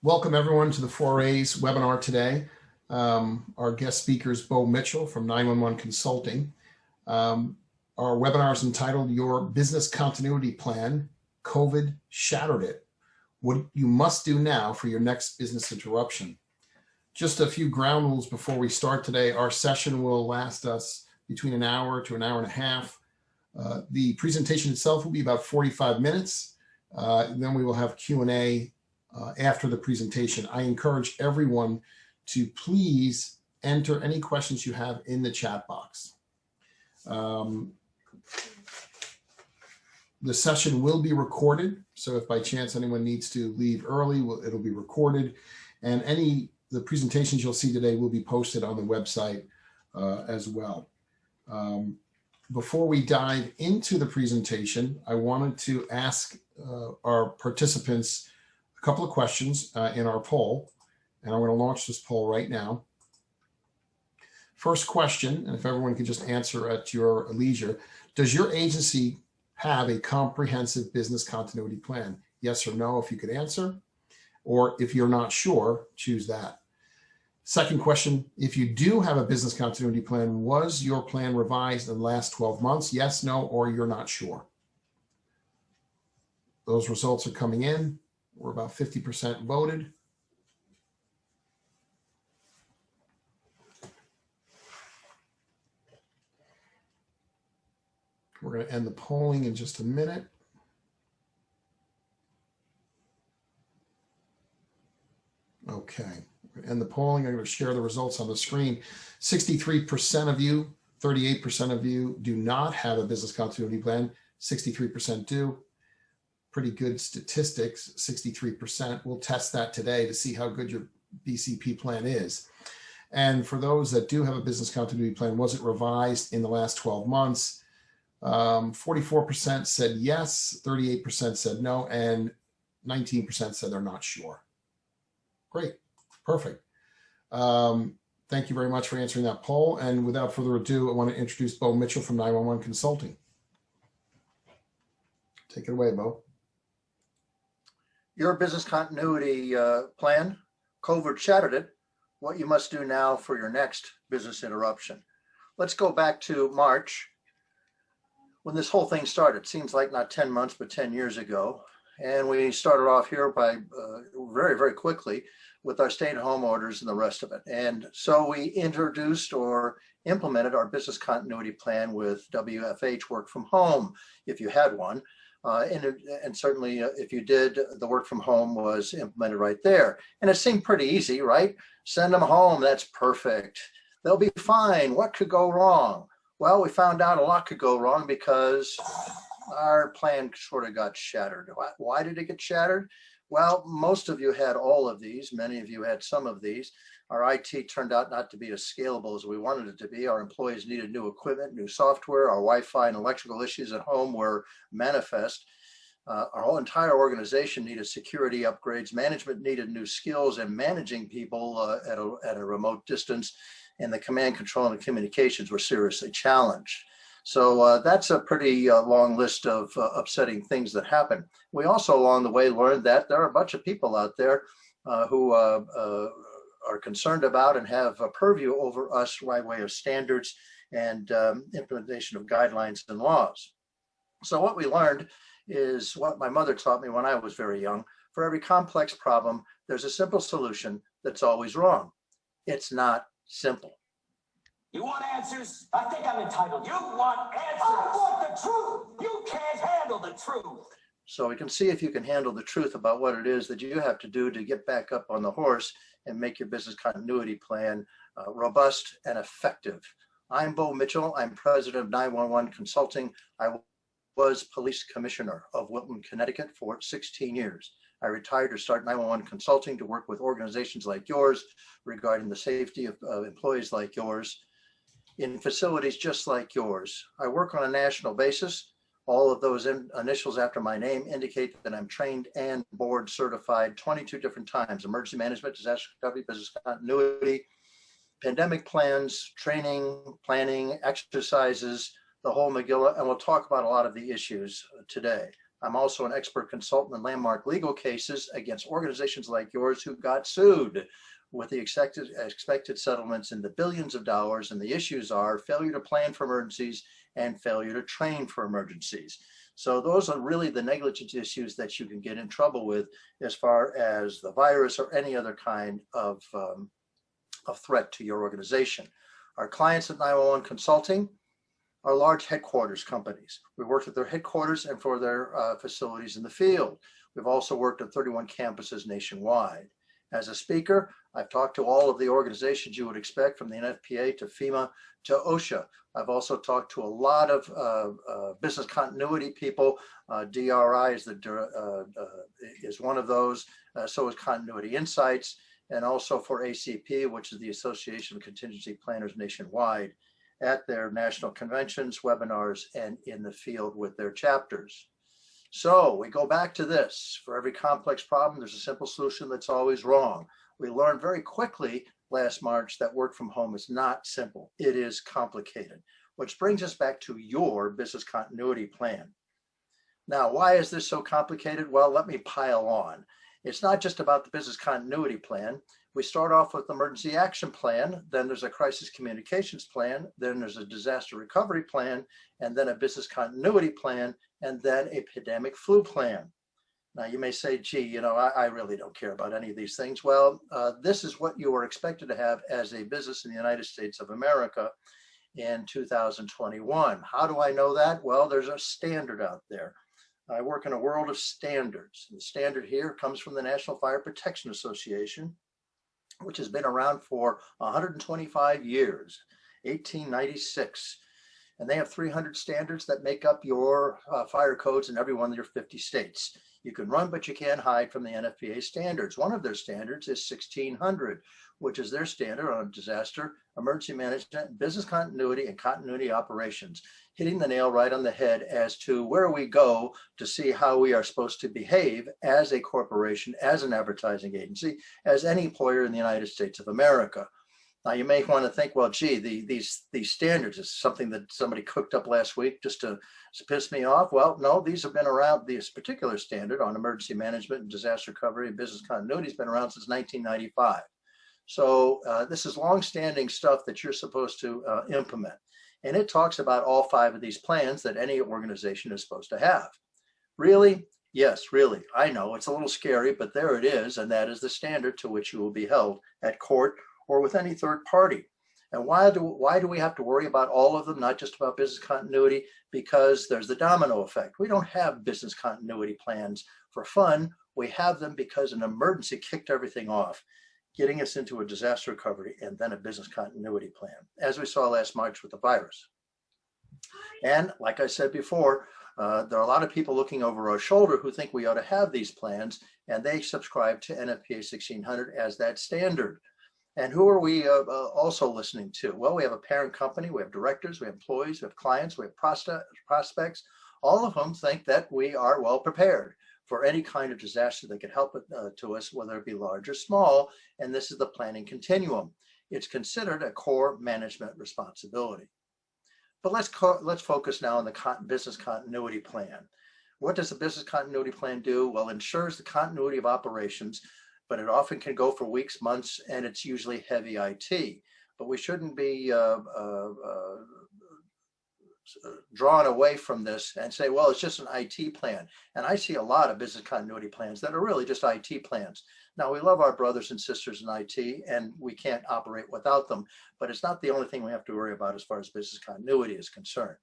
Welcome everyone to the 4A's webinar today. Our guest speaker is Bo Mitchell from 911 Consulting. Our webinar is entitled Your Business Continuity Plan, COVID Shattered It. What you must do now for your next business interruption. Just a few ground rules before we start today. Our session will last us between an hour to an hour and a half. The presentation itself will be about 45 minutes. Then we will have Q&A after the presentation. I encourage everyone to please enter any questions you have in the chat box. The session will be recorded, so if by chance anyone needs to leave early, it'll be recorded, and the presentations you'll see today will be posted on the website as well. Before we dive into the presentation, I wanted to ask our participants a couple of questions in our poll, and I'm going to launch this poll right now. First question, and if everyone could just answer at your leisure, does your agency have a comprehensive business continuity plan? Yes or no, if you could answer, or if you're not sure, choose that. Second question, if you do have a business continuity plan, was your plan revised in the last 12 months? Yes, no, or you're not sure. Those results are coming in. We're about 50% voted. We're going to end the polling in just a minute. Okay, we're going to end the polling. I'm going to share the results on the screen. 63% of you, 38% of you do not have a business continuity plan. 63% do. Pretty good statistics, 63%. We'll test that today to see how good your BCP plan is. And for those that do have a business continuity plan, was it revised in the last 12 months? 44% said yes, 38% said no, and 19% said they're not sure. Great, perfect. Thank you very much for answering that poll. And without further ado, I want to introduce Bo Mitchell from 911 Consulting. Take it away, Bo. Your business continuity plan, COVID shattered it. What you must do now for your next business interruption. Let's go back to March when this whole thing started. Seems like not 10 months, but 10 years ago. And we started off here by very, very quickly with our stay-at-home orders and the rest of it. And so we introduced or implemented our business continuity plan with WFH, work from home, if you had one. And certainly if you did, the work from home was implemented right there. And it seemed pretty easy, right? Send them home, that's perfect. They'll be fine. What could go wrong? Well, we found out a lot could go wrong because our plan sort of got shattered. Why did it get shattered? Well, most of you had all of these. Many of you had some of these. Our IT turned out not to be as scalable as we wanted it to be. Our employees needed new equipment, new software. Our Wi-Fi and electrical issues at home were manifest. Our whole entire organization needed security upgrades. Management needed new skills, and managing people at a remote distance, and the command, control, and communications were seriously challenged. So that's a pretty long list of upsetting things that happened. We also, along the way, learned that there are a bunch of people out there who are concerned about and have a purview over us by way of standards and implementation of guidelines and laws. So what we learned is what my mother taught me when I was very young. For every complex problem, there's a simple solution that's always wrong. It's not simple. You want answers? I think I'm entitled. You want answers? I want the truth. You can't handle the truth. So we can see if you can handle the truth about what it is that you have to do to get back up on the horse and make your business continuity plan robust and effective. I'm Bo Mitchell. I'm president of 911 Consulting. I was police commissioner of Wilton, Connecticut for 16 years. I retired to start 911 Consulting to work with organizations like yours regarding the safety of employees like yours in facilities just like yours. I work on a national basis. All of those initials after my name indicate that I'm trained and board certified 22 different times: emergency management, disaster recovery, business continuity, pandemic plans, training, planning, exercises, the whole Megillah, and we'll talk about a lot of the issues today. I'm also an expert consultant in landmark legal cases against organizations like yours who got sued with the expected settlements in the billions of dollars. And the issues are failure to plan for emergencies and failure to train for emergencies. So those are really the negligence issues that you can get in trouble with as far as the virus or any other kind of threat to your organization. Our clients at 911 Consulting are large headquarters companies. We worked at their headquarters and for their facilities in the field. We've also worked at 31 campuses nationwide. As a speaker, I've talked to all of the organizations you would expect, from the NFPA to FEMA to OSHA. I've also talked to a lot of business continuity people. DRI is one of those. So is Continuity Insights, and also for ACP, which is the Association of Contingency Planners Nationwide, at their national conventions, webinars, and in the field with their chapters. So we go back to this. For every complex problem, there's a simple solution that's always wrong. We learned very quickly last March that work from home is not simple. It is complicated, which brings us back to your business continuity plan. Now, why is this so complicated? Well, let me pile on. It's not just about the business continuity plan. We start off with the emergency action plan, then there's a crisis communications plan, then there's a disaster recovery plan, and then a business continuity plan, and then a pandemic flu plan. Now you may say, gee, you know, I really don't care about any of these things. Well, this is what you are expected to have as a business in the United States of America in 2021. How do I know that? Well, there's a standard out there. I work in a world of standards. The standard here comes from the National Fire Protection Association, which has been around for 125 years, 1896. And they have 300 standards that make up your fire codes in every one of your 50 states. You can run, but you can't hide from the NFPA standards. One of their standards is 1600, which is their standard on disaster, emergency management, business continuity, and continuity operations, hitting the nail right on the head as to where we go to see how we are supposed to behave as a corporation, as an advertising agency, as any employer in the United States of America. Now, you may want to think, well, gee, these standards is something that somebody cooked up last week just to piss me off. Well, no, these have been around. This particular standard on emergency management and disaster recovery and business continuity has been around since 1995. So this is longstanding stuff that you're supposed to implement. And it talks about all 5 of these plans that any organization is supposed to have. Really? Yes, really. I know it's a little scary, but there it is. And that is the standard to which you will be held at court or with any third party. And why do we have to worry about all of them, not just about business continuity? Because there's the domino effect. We don't have business continuity plans for fun. We have them because an emergency kicked everything off, getting us into a disaster recovery and then a business continuity plan, as we saw last March with the virus. And like I said before, there are a lot of people looking over our shoulder who think we ought to have these plans, and they subscribe to NFPA 1600 as that standard. And who are we also listening to? Well, we have a parent company, we have directors, we have employees, we have clients, we have prospects, all of whom think that we are well prepared for any kind of disaster that could help to us, whether it be large or small. And this is the planning continuum. It's considered a core management responsibility. But let's focus now on the business continuity plan. What does a business continuity plan do? Well, it ensures the continuity of operations, but it often can go for weeks, months, and it's usually heavy IT. But we shouldn't be drawn away from this and say, well, it's just an IT plan. And I see a lot of business continuity plans that are really just IT plans. Now, we love our brothers and sisters in IT, and we can't operate without them, but it's not the only thing we have to worry about as far as business continuity is concerned.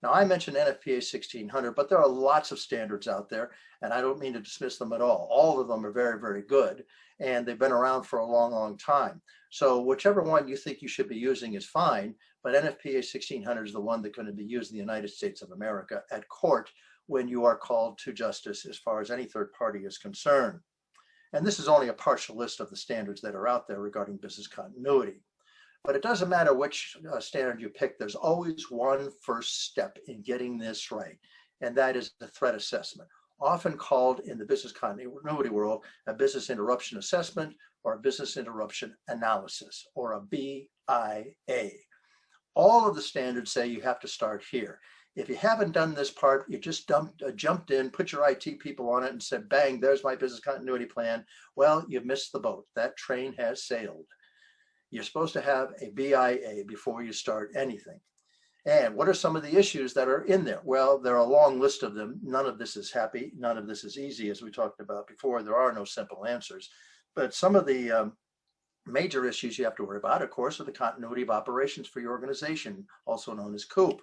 Now, I mentioned NFPA 1600, but there are lots of standards out there, and I don't mean to dismiss them at all. All of them are very, very good, and they've been around for a long, long time. So whichever one you think you should be using is fine, but NFPA 1600 is the one that's going to be used in the United States of America at court when you are called to justice as far as any third party is concerned. And this is only a partial list of the standards that are out there regarding business continuity. But it doesn't matter which standard you pick, there's always one first step in getting this right, and that is the threat assessment, often called in the business continuity world a business interruption assessment or a business interruption analysis, or a BIA. All of the standards say you have to start here. If you haven't done this part, you just jumped in, put your IT people on it and said, bang, there's my business continuity plan. Well, you've missed the boat. That train has sailed. You're supposed to have a BIA before you start anything. And what are some of the issues that are in there? Well, there are a long list of them. None of this is happy. None of this is easy, as we talked about before. There are no simple answers. But some of the major issues you have to worry about, of course, are the continuity of operations for your organization, also known as COOP.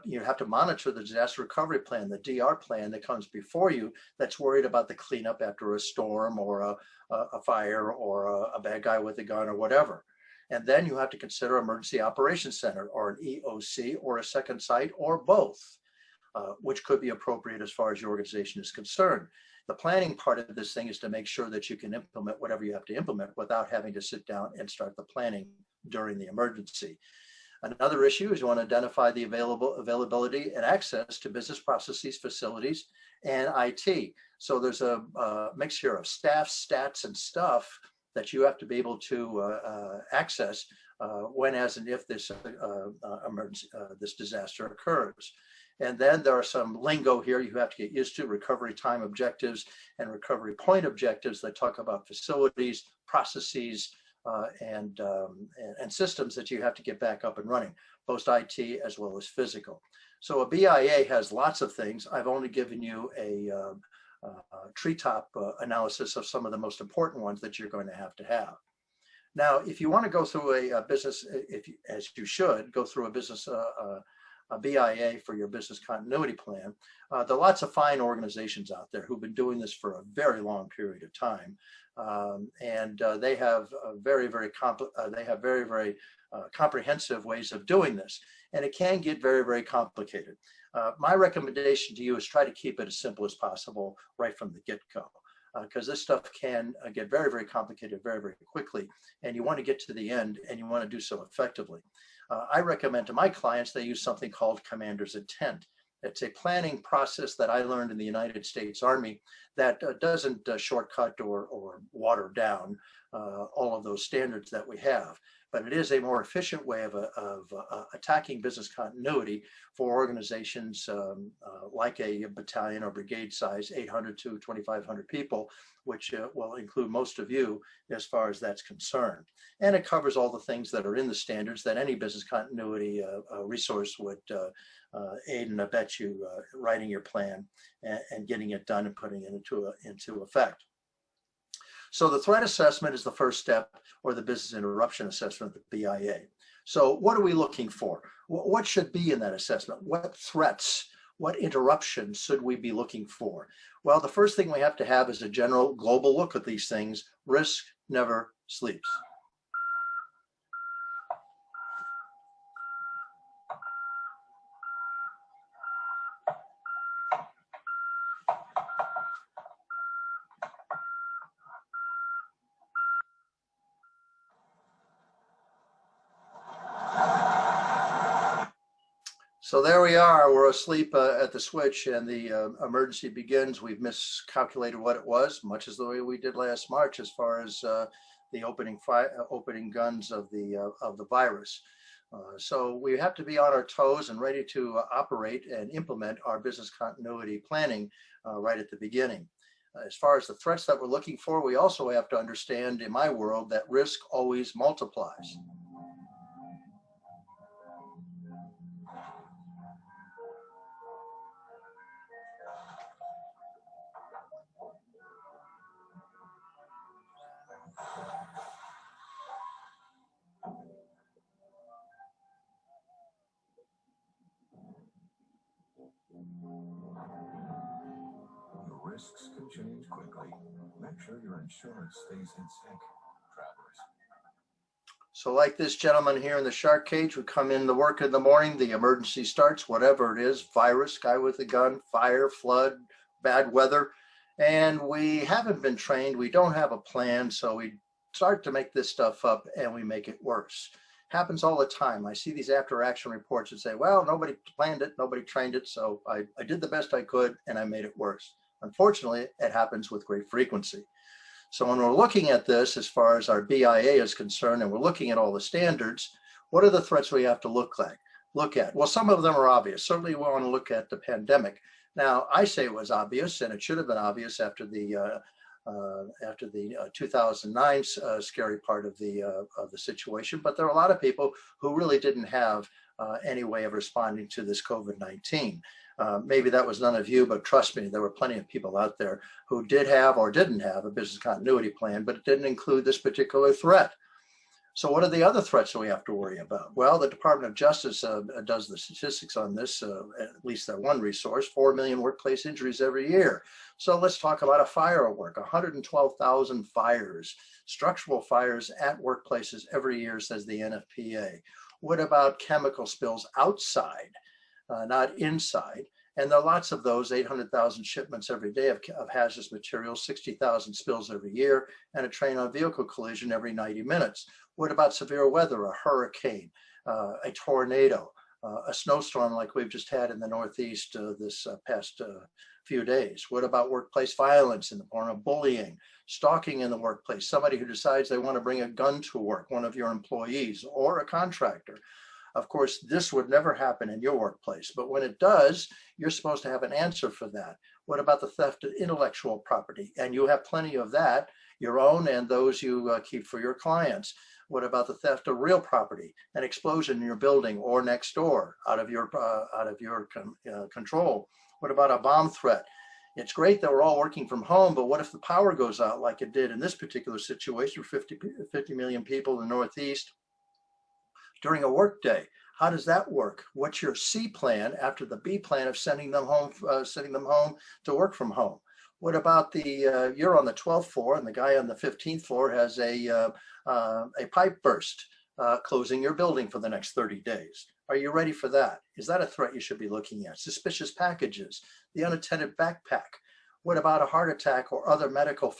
You have to monitor the disaster recovery plan, the DR plan that comes before you, that's worried about the cleanup after a storm or a fire or a bad guy with a gun or whatever. And then you have to consider Emergency Operations Center or an EOC or a second site or both, which could be appropriate as far as your organization is concerned. The planning part of this thing is to make sure that you can implement whatever you have to implement without having to sit down and start the planning during the emergency. Another issue is you want to identify the availability and access to business processes, facilities, and IT. So there's a mix here of staff, stats, and stuff that you have to be able to access when, as, and if this emergency, this disaster occurs. And then there are some lingo here you have to get used to: recovery time objectives and recovery point objectives that talk about facilities, processes, and systems that you have to get back up and running, both IT as well as physical. So a BIA has lots of things. I've only given you a treetop analysis of some of the most important ones that you're going to have. Now, if you want to go through a business, as you should, go through a business a BIA for your business continuity plan, there are lots of fine organizations out there who've been doing this for a very long period of time, and they have very comprehensive ways of doing this, and it can get very, very complicated. My recommendation to you is try to keep it as simple as possible right from the get-go, because this stuff can get very, very complicated very, very quickly, and you want to get to the end and you want to do so effectively. I recommend to my clients they use something called Commander's Intent. It's a planning process that I learned in the United States Army that doesn't shortcut or water down all of those standards that we have, but it is a more efficient way of attacking business continuity for organizations like a battalion or brigade size, 800 to 2,500 people, which will include most of you as far as that's concerned. And it covers all the things that are in the standards that any business continuity resource would aid and abet you writing your plan and getting it done and putting it into effect. So the threat assessment is the first step, or the business interruption assessment, the BIA. So what are we looking for? What should be in that assessment? What threats, what interruptions should we be looking for? Well, the first thing we have to have is a general global look at these things. Risk never sleeps. So there we are, we're asleep at the switch and the emergency begins. We've miscalculated what it was, much as the way we did last March as far as the opening guns of the virus. So we have to be on our toes and ready to operate and implement our business continuity planning right at the beginning. As far as the threats that we're looking for, we also have to understand in my world that risk always multiplies. Risks can change quickly. Make sure your insurance stays in sync, travelers. So like this gentleman here in the shark cage, we come in to work in the morning, the emergency starts, whatever it is, virus, guy with a gun, fire, flood, bad weather, and we haven't been trained, we don't have a plan, so we start to make this stuff up and we make it worse. Happens all the time. I see these after action reports that say, well, nobody planned it, nobody trained it, so I did the best I could and I made it worse. Unfortunately, it happens with great frequency. So when we're looking at this, as far as our BIA is concerned, and we're looking at all the standards, what are the threats we have to look like? look at? Well, some of them are obvious. Certainly we want to look at the pandemic. Now, I say it was obvious, and it should have been obvious after the 2009 scary part of the situation. But there are a lot of people who really didn't have any way of responding to this COVID-19. Maybe that was none of you, but trust me, there were plenty of people out there who did have or didn't have a business continuity plan, but it didn't include this particular threat. So what are the other threats that we have to worry about? Well, the Department of Justice does the statistics on this, at least their one resource, 4 million workplace injuries every year. So let's talk about a fire at work, 112,000 fires, structural fires at workplaces every year, says the NFPA. What about chemical spills outside, not inside? And there are lots of those, 800,000 shipments every day of hazardous materials, 60,000 spills every year, and a train on vehicle collision every 90 minutes. What about severe weather, a hurricane, a tornado, a snowstorm like we've just had in the Northeast this past few days? What about workplace violence in the form of bullying, stalking in the workplace, somebody who decides they want to bring a gun to work, one of your employees or a contractor? Of course, this would never happen in your workplace, but when it does, you're supposed to have an answer for that. What about the theft of intellectual property? And you have plenty of that, your own and those you keep for your clients. What about the theft of real property, an explosion in your building or next door out of your control? What about a bomb threat? It's great that we're all working from home, but what if the power goes out like it did in this particular situation for 50 million people in the Northeast during a work day? How does that work? What's your C plan after the B plan of sending them home to work from home? What about the you're on the 12th floor and the guy on the 15th floor has a pipe burst, closing your building for the next 30 days? Are you ready for that? Is that a threat you should be looking at? Suspicious packages, the unattended backpack. What about a heart attack or other medical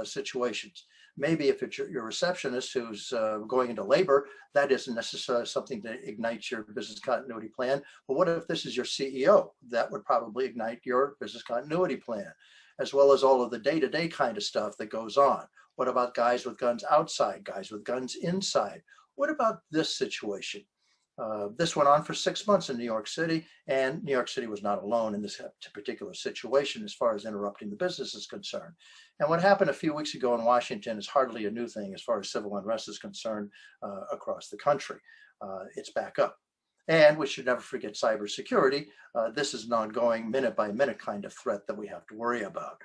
situations? Maybe if it's your receptionist who's going into labor, that isn't necessarily something that ignites your business continuity plan. But what if this is your CEO? That would probably ignite your business continuity plan, as well as all of the day-to-day kind of stuff that goes on. What about guys with guns outside, guys with guns inside? What about this situation? This went on for 6 months in New York City, and New York City was not alone in this particular situation as far as interrupting the business is concerned. And what happened a few weeks ago in Washington is hardly a new thing as far as civil unrest is concerned across the country. It's back up. And we should never forget cybersecurity. This is an ongoing minute-by-minute kind of threat that we have to worry about.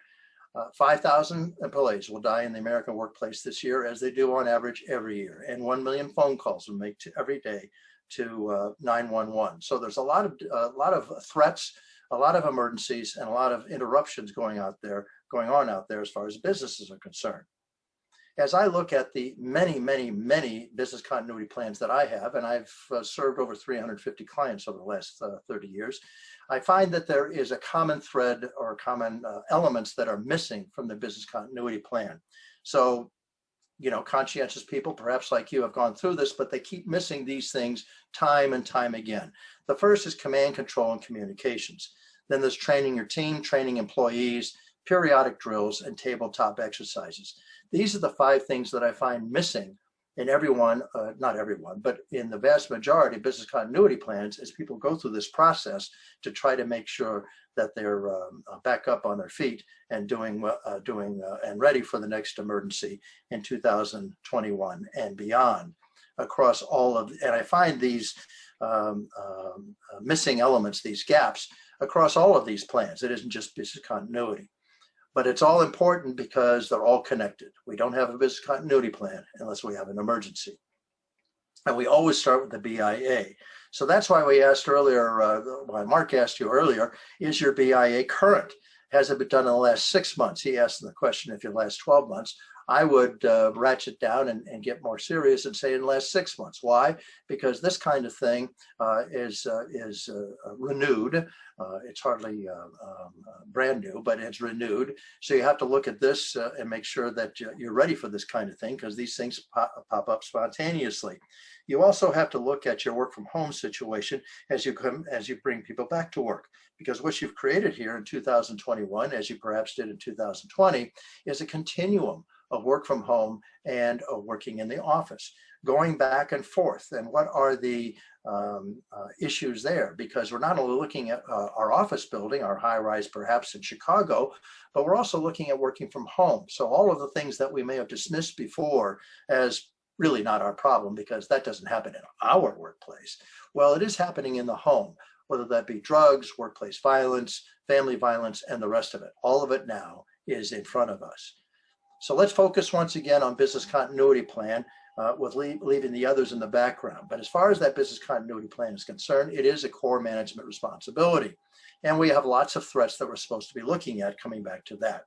5,000 employees will die in the American workplace this year, as they do on average every year. And 1 million phone calls will make every day to 911. So there's a lot of threats, a lot of emergencies, and a lot of interruptions going on out there as far as businesses are concerned. As I look at the many business continuity plans that I have, and I've served over 350 clients over the last 30 years, I find that there is a common thread or common elements that are missing from the business continuity plan. So, you know, conscientious people, perhaps like you, have gone through this, but they keep missing these things time and time again. The first is command, control, and communications. Then there's training your team, training employees, periodic drills, and tabletop exercises. These are the 5 things that I find missing in everyone, not everyone, but in the vast majority of business continuity plans as people go through this process to try to make sure that they're back up on their feet and doing and ready for the next emergency in 2021 and beyond across all of, and I find these missing elements, these gaps across all of these plans. It isn't just business continuity. But it's all important because they're all connected. We don't have a business continuity plan unless we have an emergency. And we always start with the BIA. So that's why we asked earlier, why Mark asked you earlier, is your BIA current? Has it been done in the last 6 months? He asked the question if your last 12 months. I would ratchet down and get more serious and say in the last 6 months. Why? Because this kind of thing is renewed. It's hardly brand new, but it's renewed. So you have to look at this and make sure that you're ready for this kind of thing, because these things pop up spontaneously. You also have to look at your work from home situation as you bring people back to work, because what you've created here in 2021, as you perhaps did in 2020, is a continuum of work from home and of working in the office, going back and forth. And what are the issues there, because we're not only looking at our office building, our high rise perhaps in Chicago, but we're also looking at working from home. So all of the things that we may have dismissed before as really not our problem, because that doesn't happen in our workplace. Well, it is happening in the home, whether that be drugs, workplace violence, family violence, and the rest of it. All of it now is in front of us. So let's focus once again on business continuity plan, with leaving the others in the background. But as far as that business continuity plan is concerned, it is a core management responsibility. And we have lots of threats that we're supposed to be looking at, coming back to that.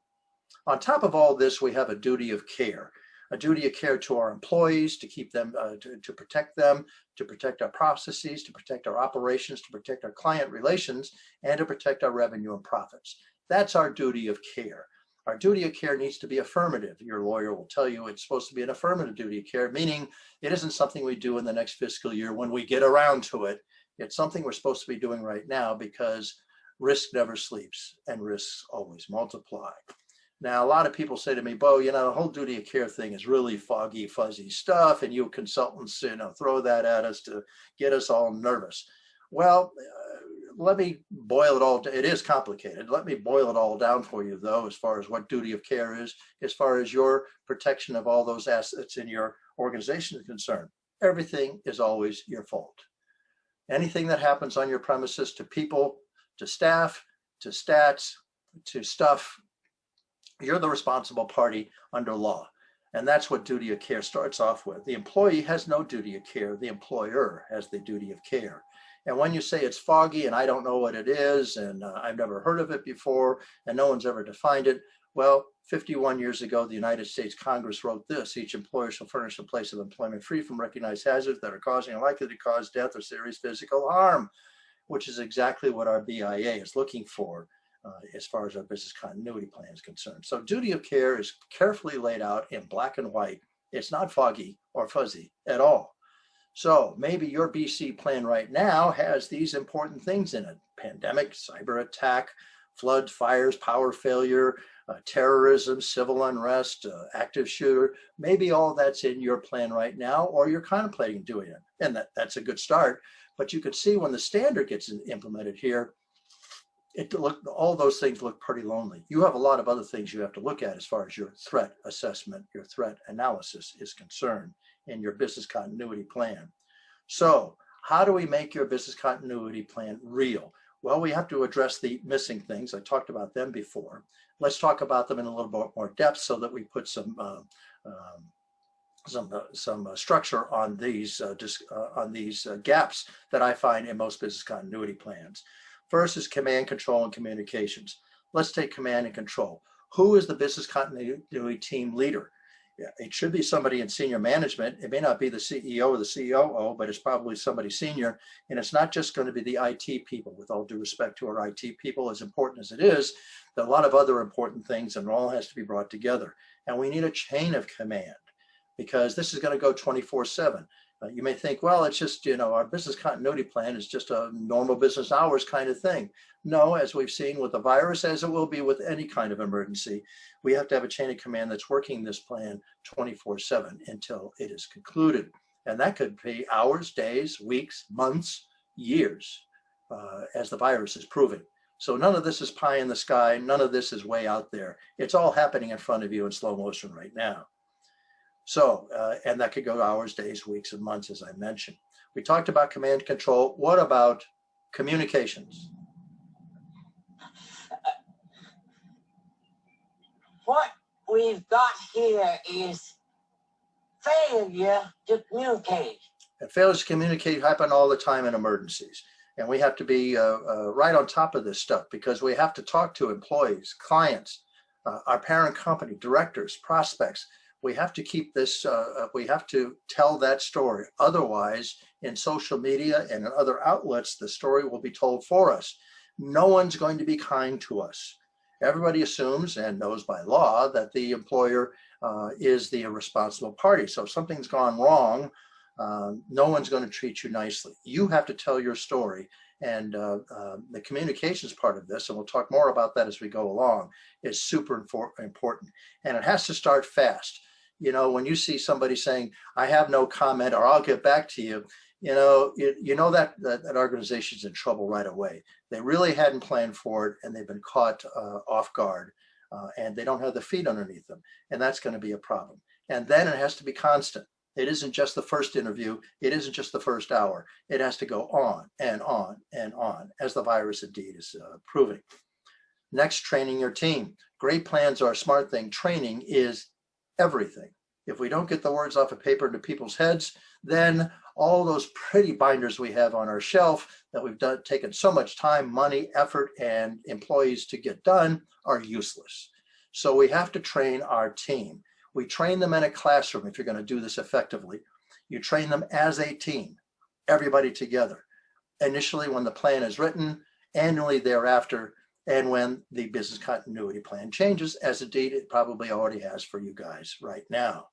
On top of all this, we have a duty of care to our employees, to keep them, to protect them, to protect our processes, to protect our operations, to protect our client relations, and to protect our revenue and profits. That's our duty of care. Our duty of care needs to be affirmative. Your lawyer will tell you it's supposed to be an affirmative duty of care, meaning it isn't something we do in the next fiscal year when we get around to it. It's something we're supposed to be doing right now, because risk never sleeps and risks always multiply. Now, a lot of people say to me, Bo, you know, the whole duty of care thing is really foggy, fuzzy stuff, and you consultants, you know, throw that at us to get us all nervous. Well, let me boil it all. It is complicated. Let me boil it all down for you, though, as far as what duty of care is, as far as your protection of all those assets in your organization is concerned. Everything is always your fault. Anything that happens on your premises, to people, to staff, to stats, to stuff, you're the responsible party under law. And that's what duty of care starts off with. The employee has no duty of care. The employer has the duty of care. And when you say it's foggy and I don't know what it is, and I've never heard of it before, and no one's ever defined it, well, 51 years ago, the United States Congress wrote this: each employer shall furnish a place of employment free from recognized hazards that are causing or likely to cause death or serious physical harm, which is exactly what our BIA is looking for as far as our business continuity plan is concerned. So duty of care is carefully laid out in black and white. It's not foggy or fuzzy at all. So maybe your BC plan right now has these important things in it: pandemic, cyber attack, flood, fires, power failure, terrorism, civil unrest, active shooter. Maybe all that's in your plan right now, or you're contemplating doing it. And that's a good start. But you can see when the standard gets implemented here, all those things look pretty lonely. You have a lot of other things you have to look at as far as your threat assessment, your threat analysis is concerned in your business continuity plan. So how do we make your business continuity plan real? Well, we have to address the missing things. I talked about them before. Let's talk about them in a little bit more depth so that we put some structure on these gaps that I find in most business continuity plans. First is command, control, and communications. Let's take command and control. Who is the business continuity team leader? Yeah, it should be somebody in senior management. It may not be the CEO or the COO, but it's probably somebody senior. And it's not just going to be the IT people. With all due respect to our IT people, as important as it is, there are a lot of other important things, and it all has to be brought together. And we need a chain of command, because this is going to go 24/7. You may think, well, it's just, you know, our business continuity plan is just a normal business hours kind of thing. No, as we've seen with the virus, as it will be with any kind of emergency, we have to have a chain of command that's working this plan 24/7 until it is concluded. And that could be hours, days, weeks, months, years, as the virus is proving. So none of this is pie in the sky. None of this is way out there. It's all happening in front of you in slow motion right now. So, and that could go hours, days, weeks, and months, as I mentioned. We talked about command control. What about communications? What we've got here is failure to communicate. And failures to communicate happen all the time in emergencies. And we have to be right on top of this stuff, because we have to talk to employees, clients, our parent company, directors, prospects. We have to keep this, we have to tell that story. Otherwise, in social media and in other outlets, the story will be told for us. No one's going to be kind to us. Everybody assumes and knows by law that the employer is the responsible party. So if something's gone wrong, no one's going to treat you nicely. You have to tell your story. And the communications part of this, and we'll talk more about that as we go along, is super important. And it has to start fast. You know, when you see somebody saying, I have no comment, or I'll get back to you, you know that organization's in trouble right away. They really hadn't planned for it, and they've been caught off guard, and they don't have their feet underneath them, and that's going to be a problem. And then it has to be constant. It isn't just the first interview. It isn't just the first hour. It has to go on and on and on, as the virus indeed is proving. Next, training your team. Great plans are a smart thing. Training is everything. If we don't get the words off of paper into people's heads, then all those pretty binders we have on our shelf that we've taken so much time, money, effort, and employees to get done are useless. So we have to train our team. We train them in a classroom if you're going to do this effectively. You train them as a team, everybody together. Initially when the plan is written, annually thereafter, and when the business continuity plan changes, as indeed it probably already has for you guys right now.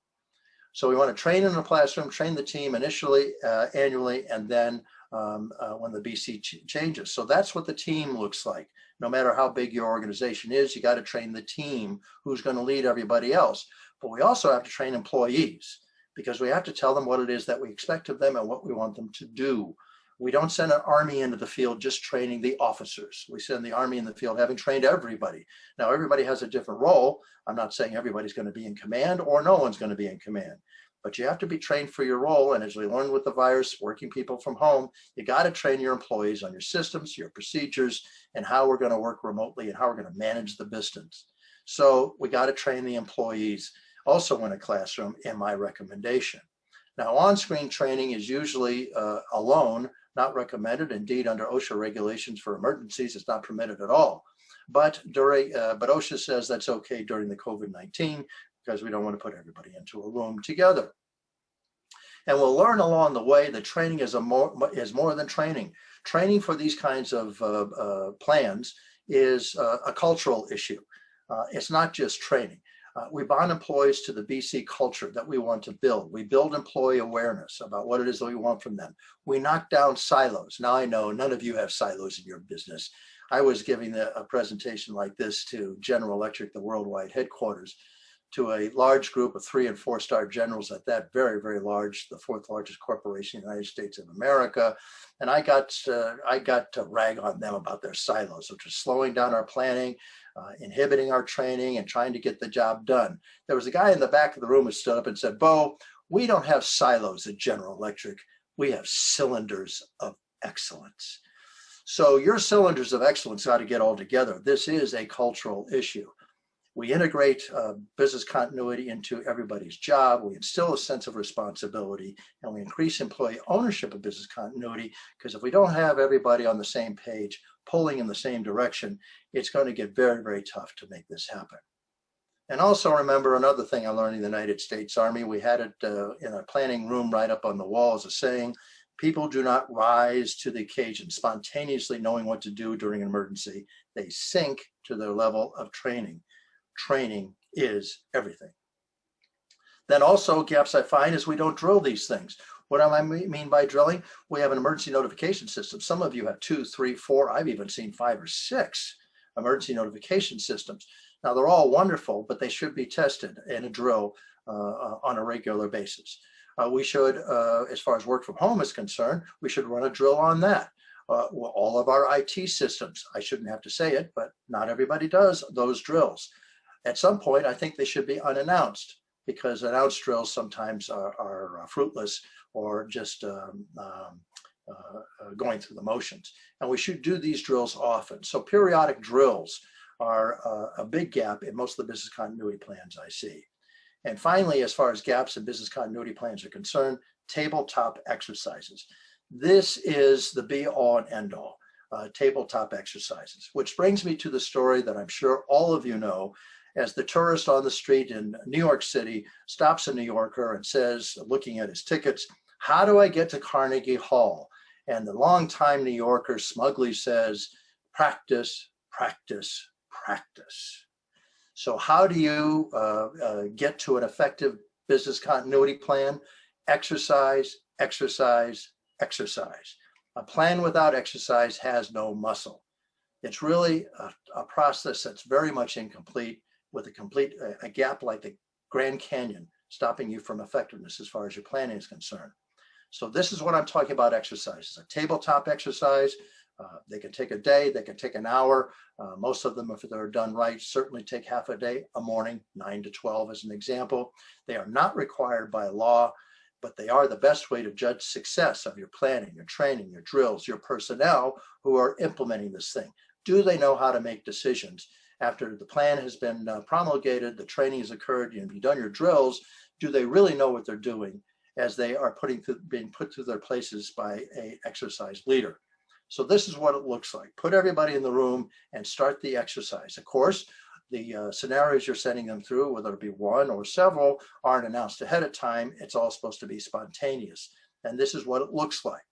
So we want to train in the classroom, train the team initially, annually, and then when the BC changes. So that's what the team looks like. No matter how big your organization is, you got to train the team who's going to lead everybody else. But we also have to train employees, because we have to tell them what it is that we expect of them and what we want them to do. We don't send an army into the field just training the officers. We send the army in the field having trained everybody. Now, everybody has a different role. I'm not saying everybody's going to be in command or no one's going to be in command, but you have to be trained for your role. And as we learned with the virus, working people from home, you got to train your employees on your systems, your procedures, and how we're going to work remotely and how we're going to manage the business. So we got to train the employees also in a classroom, in my recommendation. Now, on-screen training is usually alone, not recommended. Indeed, under OSHA regulations for emergencies, it's not permitted at all. But OSHA says that's okay during the COVID-19 because we don't want to put everybody into a room together. And we'll learn along the way that training is more than training. Training for these kinds of plans is a cultural issue. It's not just training. We bond employees to the BC culture that we want to build. We build employee awareness about what it is that we want from them. We knock down silos. Now, I know none of you have silos in your business. I was giving a presentation like this to General Electric, the worldwide headquarters, to a large group of 3- and 4-star generals at that very, very large, the 4th largest corporation in the United States of America. And I got to rag on them about their silos, which was slowing down our planning, inhibiting our training, and trying to get the job done. There was a guy in the back of the room who stood up and said, "Bo, we don't have silos at General Electric. We have cylinders of excellence." So your cylinders of excellence got to get all together. This is a cultural issue. We integrate business continuity into everybody's job. We instill a sense of responsibility, and we increase employee ownership of business continuity, because if we don't have everybody on the same page, pulling in the same direction, it's going to get very, very tough to make this happen. And also remember another thing I learned in the United States Army. We had it in a planning room right up on the wall as a saying: people do not rise to the occasion spontaneously knowing what to do during an emergency. They sink to their level of training. Training is everything. Then also gaps I find is we don't drill these things. What do I mean by drilling? We have an emergency notification system. Some of you have 2, 3, 4, I've even seen 5 or 6 emergency notification systems. Now they're all wonderful, but they should be tested in a drill on a regular basis. We should, as far as work from home is concerned, we should run a drill on that. All of our IT systems, I shouldn't have to say it, but not everybody does those drills. At some point, I think they should be unannounced, because announced drills sometimes are fruitless or just going through the motions. And we should do these drills often. So periodic drills are a big gap in most of the business continuity plans I see. And finally, as far as gaps in business continuity plans are concerned, tabletop exercises. This is the be-all and end-all, tabletop exercises, which brings me to the story that I'm sure all of you know. As the tourist on the street in New York City stops a New Yorker and says, looking at his tickets, "How do I get to Carnegie Hall?" And the longtime New Yorker smugly says, "Practice, practice, practice." So how do you get to an effective business continuity plan? Exercise, exercise, exercise. A plan without exercise has no muscle. It's really a process that's very much incomplete, with a gap like the Grand Canyon stopping you from effectiveness as far as your planning is concerned. So this is what I'm talking about exercises, a tabletop exercise. They can take a day, they can take an hour. Most of them, if they're done right, certainly take half a day, a morning, 9 to 12 as an example. They are not required by law, but they are the best way to judge success of your planning, your training, your drills, your personnel who are implementing this thing. Do they know how to make decisions? After the plan has been promulgated, the training has occurred, you've done your drills, do they really know what they're doing as they are being put through their places by an exercise leader? So this is what it looks like. Put everybody in the room and start the exercise. Of course, the scenarios you're sending them through, whether it be one or several, aren't announced ahead of time. It's all supposed to be spontaneous. And this is what it looks like.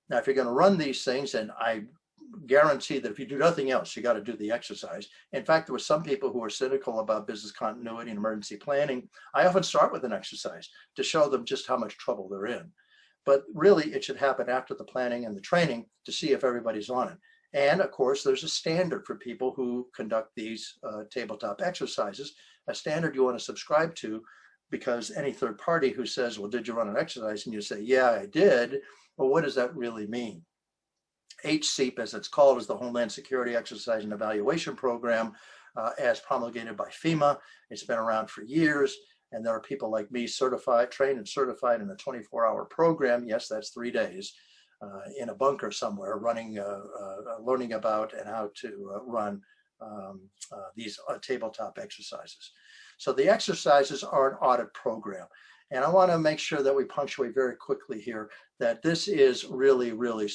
Now, if you're going to run these things, and I guarantee that if you do nothing else, you got to do the exercise. In fact, there were some people who were cynical about business continuity and emergency planning. I often start with an exercise to show them just how much trouble they're in. But really, it should happen after the planning and the training to see if everybody's on it. And of course, there's a standard for people who conduct these tabletop exercises, a standard you want to subscribe to, because any third party who says, well, did you run an exercise? And you say, yeah, I did. Well, what does that really mean? HSEP, as it's called, is the Homeland Security Exercise and Evaluation Program, as promulgated by FEMA. It's been around for years. And there are people like me trained and certified in a 24-hour program. Yes, that's 3 days in a bunker somewhere, running, learning about and how to run these tabletop exercises. So the exercises are an audit program. And I want to make sure that we punctuate very quickly here that this is really, really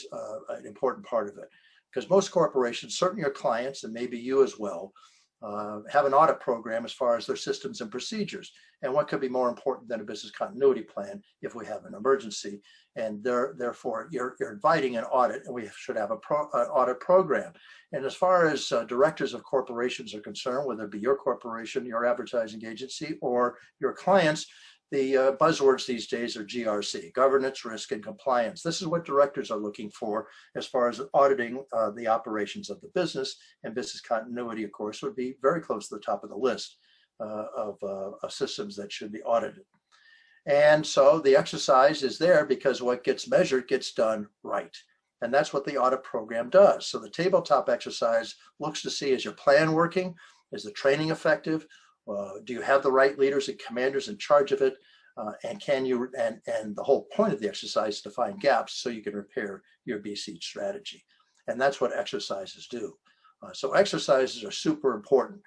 an important part of it. Because most corporations, certainly your clients, and maybe you as well, have an audit program as far as their systems and procedures. And what could be more important than a business continuity plan if we have an emergency? And therefore, you're inviting an audit, and we should have an audit program. And as far as directors of corporations are concerned, whether it be your corporation, your advertising agency, or your clients, the buzzwords these days are GRC, governance, risk, and compliance. This is what directors are looking for as far as auditing the operations of the business, and business continuity, of course, would be very close to the top of the list of systems that should be audited. And so the exercise is there because what gets measured gets done right. And that's what the audit program does. So the tabletop exercise looks to see, is your plan working? Is the training effective? Do you have the right leaders and commanders in charge of it? And can you, and the whole point of the exercise is to find gaps so you can repair your BC strategy. And that's what exercises do. So exercises are super important.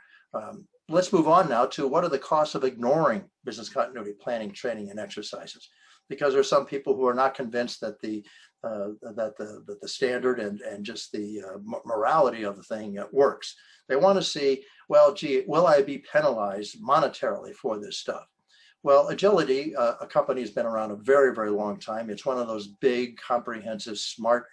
Let's move on now to what are the costs of ignoring business continuity planning, training, and exercises? Because there are some people who are not convinced that the standard and just the morality of the thing works. They want to see, well, gee, will I be penalized monetarily for this stuff? Well, Agility, a company, has been around a very, very long time. It's one of those big, comprehensive, smart,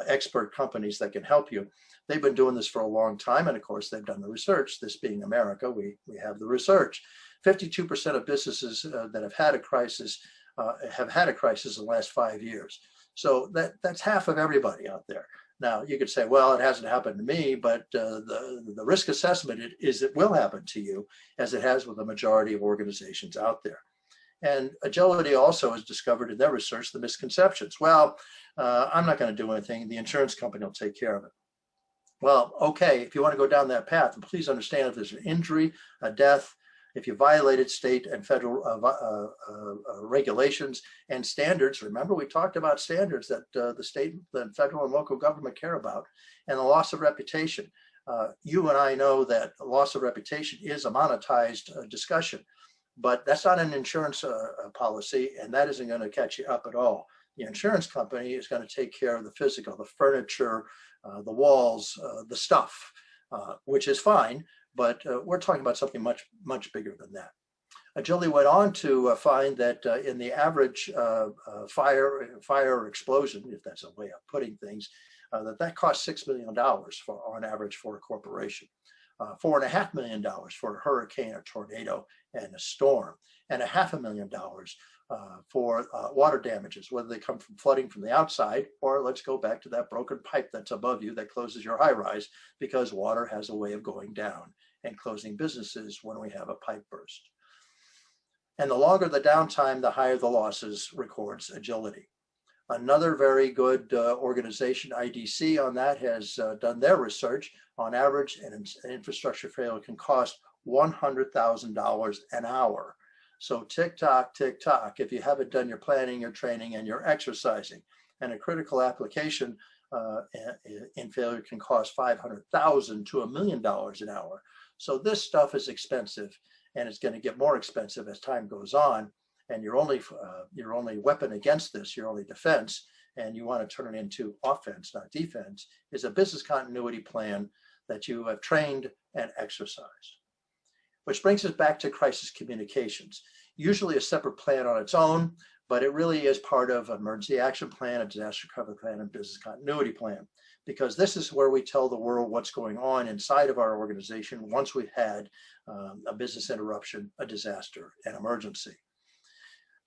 expert companies that can help you. They've been doing this for a long time, and of course, they've done the research. This being America, we have the research. 52% of businesses that have had a crisis in the last 5 years. So that's half of everybody out there. Now, you could say, well, it hasn't happened to me, but the risk assessment is it will happen to you, as it has with the majority of organizations out there. And Agility also has discovered in their research the misconceptions. Well, I'm not going to do anything. The insurance company will take care of it. Well, okay, if you want to go down that path, and please understand, if there's an injury, a death, if you violated state and federal regulations and standards, remember we talked about standards that the state, the federal, and local government care about, and the loss of reputation. You and I know that loss of reputation is a monetized discussion, but that's not an insurance policy, and that isn't going to catch you up at all. The insurance company is going to take care of the physical, the furniture, the walls, the stuff, which is fine. But we're talking about something much, much bigger than that. Agility went on to find that in the average fire or explosion, if that's a way of putting things, that costs $6 million on average for a corporation. $4.5 million for a hurricane or tornado and a storm, and $500,000 for water damages, whether they come from flooding from the outside, or let's go back to that broken pipe that's above you that closes your high rise, because water has a way of going down and closing businesses when we have a pipe burst. And the longer the downtime, the higher the losses, records Agility. Another very good organization, IDC, on that has done their research. On average, an infrastructure failure can cost $100,000 an hour. So tick tock, if you haven't done your planning, your training, and your exercising. And a critical application in failure can cost $500,000 to $1 million an hour. So this stuff is expensive, and it's going to get more expensive as time goes on. And your only weapon against this, your only defense, and you want to turn it into offense, not defense, is a business continuity plan that you have trained and exercised. Which brings us back to crisis communications. Usually a separate plan on its own, but it really is part of an emergency action plan, a disaster recovery plan, and business continuity plan, because this is where we tell the world what's going on inside of our organization once we've had a business interruption, a disaster, an emergency.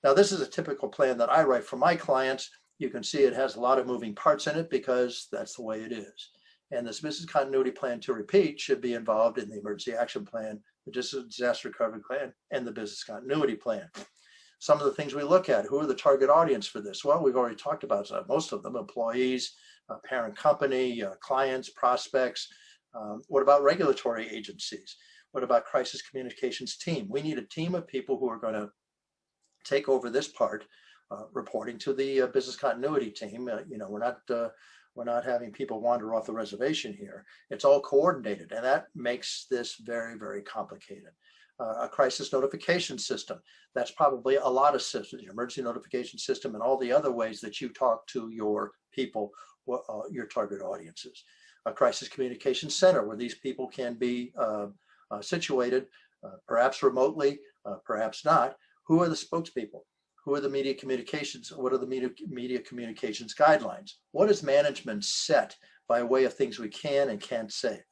Now, this is a typical plan that I write for my clients. You can see it has a lot of moving parts in it because that's the way it is. And this business continuity plan, to repeat, should be involved in the emergency action plan, the disaster recovery plan, and the business continuity plan. Some of the things we look at: who are the target audience for this? Well, we've already talked about most of them: employees, parent company, clients, prospects. What about regulatory agencies? What about crisis communications team? We need a team of people who are going to take over this part, reporting to the business continuity team. We're not having people wander off the reservation here. It's all coordinated, and that makes this very, very complicated. A crisis notification system. That's probably a lot of systems, your emergency notification system, and all the other ways that you talk to your people, your target audiences. A crisis communication center where these people can be situated, perhaps remotely, perhaps not. Who are the spokespeople? Who are the media communications? What are the media communications guidelines? What is management set by way of things we can and can't say?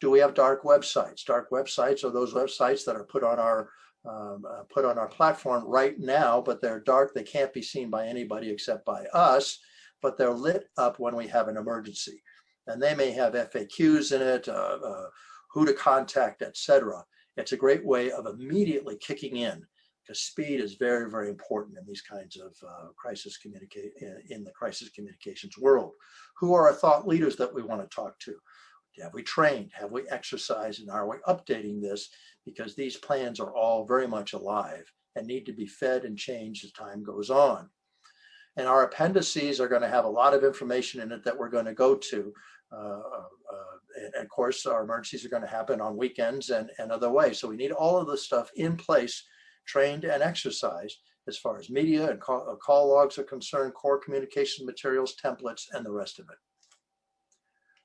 Do we have dark websites? Dark websites are those websites that are put on our platform right now, but they're dark. They can't be seen by anybody except by us, but they're lit up when we have an emergency. And they may have FAQs in it, who to contact, etc. It's a great way of immediately kicking in, because speed is very, very important in these kinds of in the crisis communications world. Who are our thought leaders that we want to talk to? Have we trained? Have we exercised? And are we updating this? Because these plans are all very much alive and need to be fed and changed as time goes on. And our appendices are going to have a lot of information in it that we're going to go to. And of course, our emergencies are going to happen on weekends and other ways. So we need all of this stuff in place, trained and exercised, as far as media and call logs are concerned, core communication materials, templates, and the rest of it.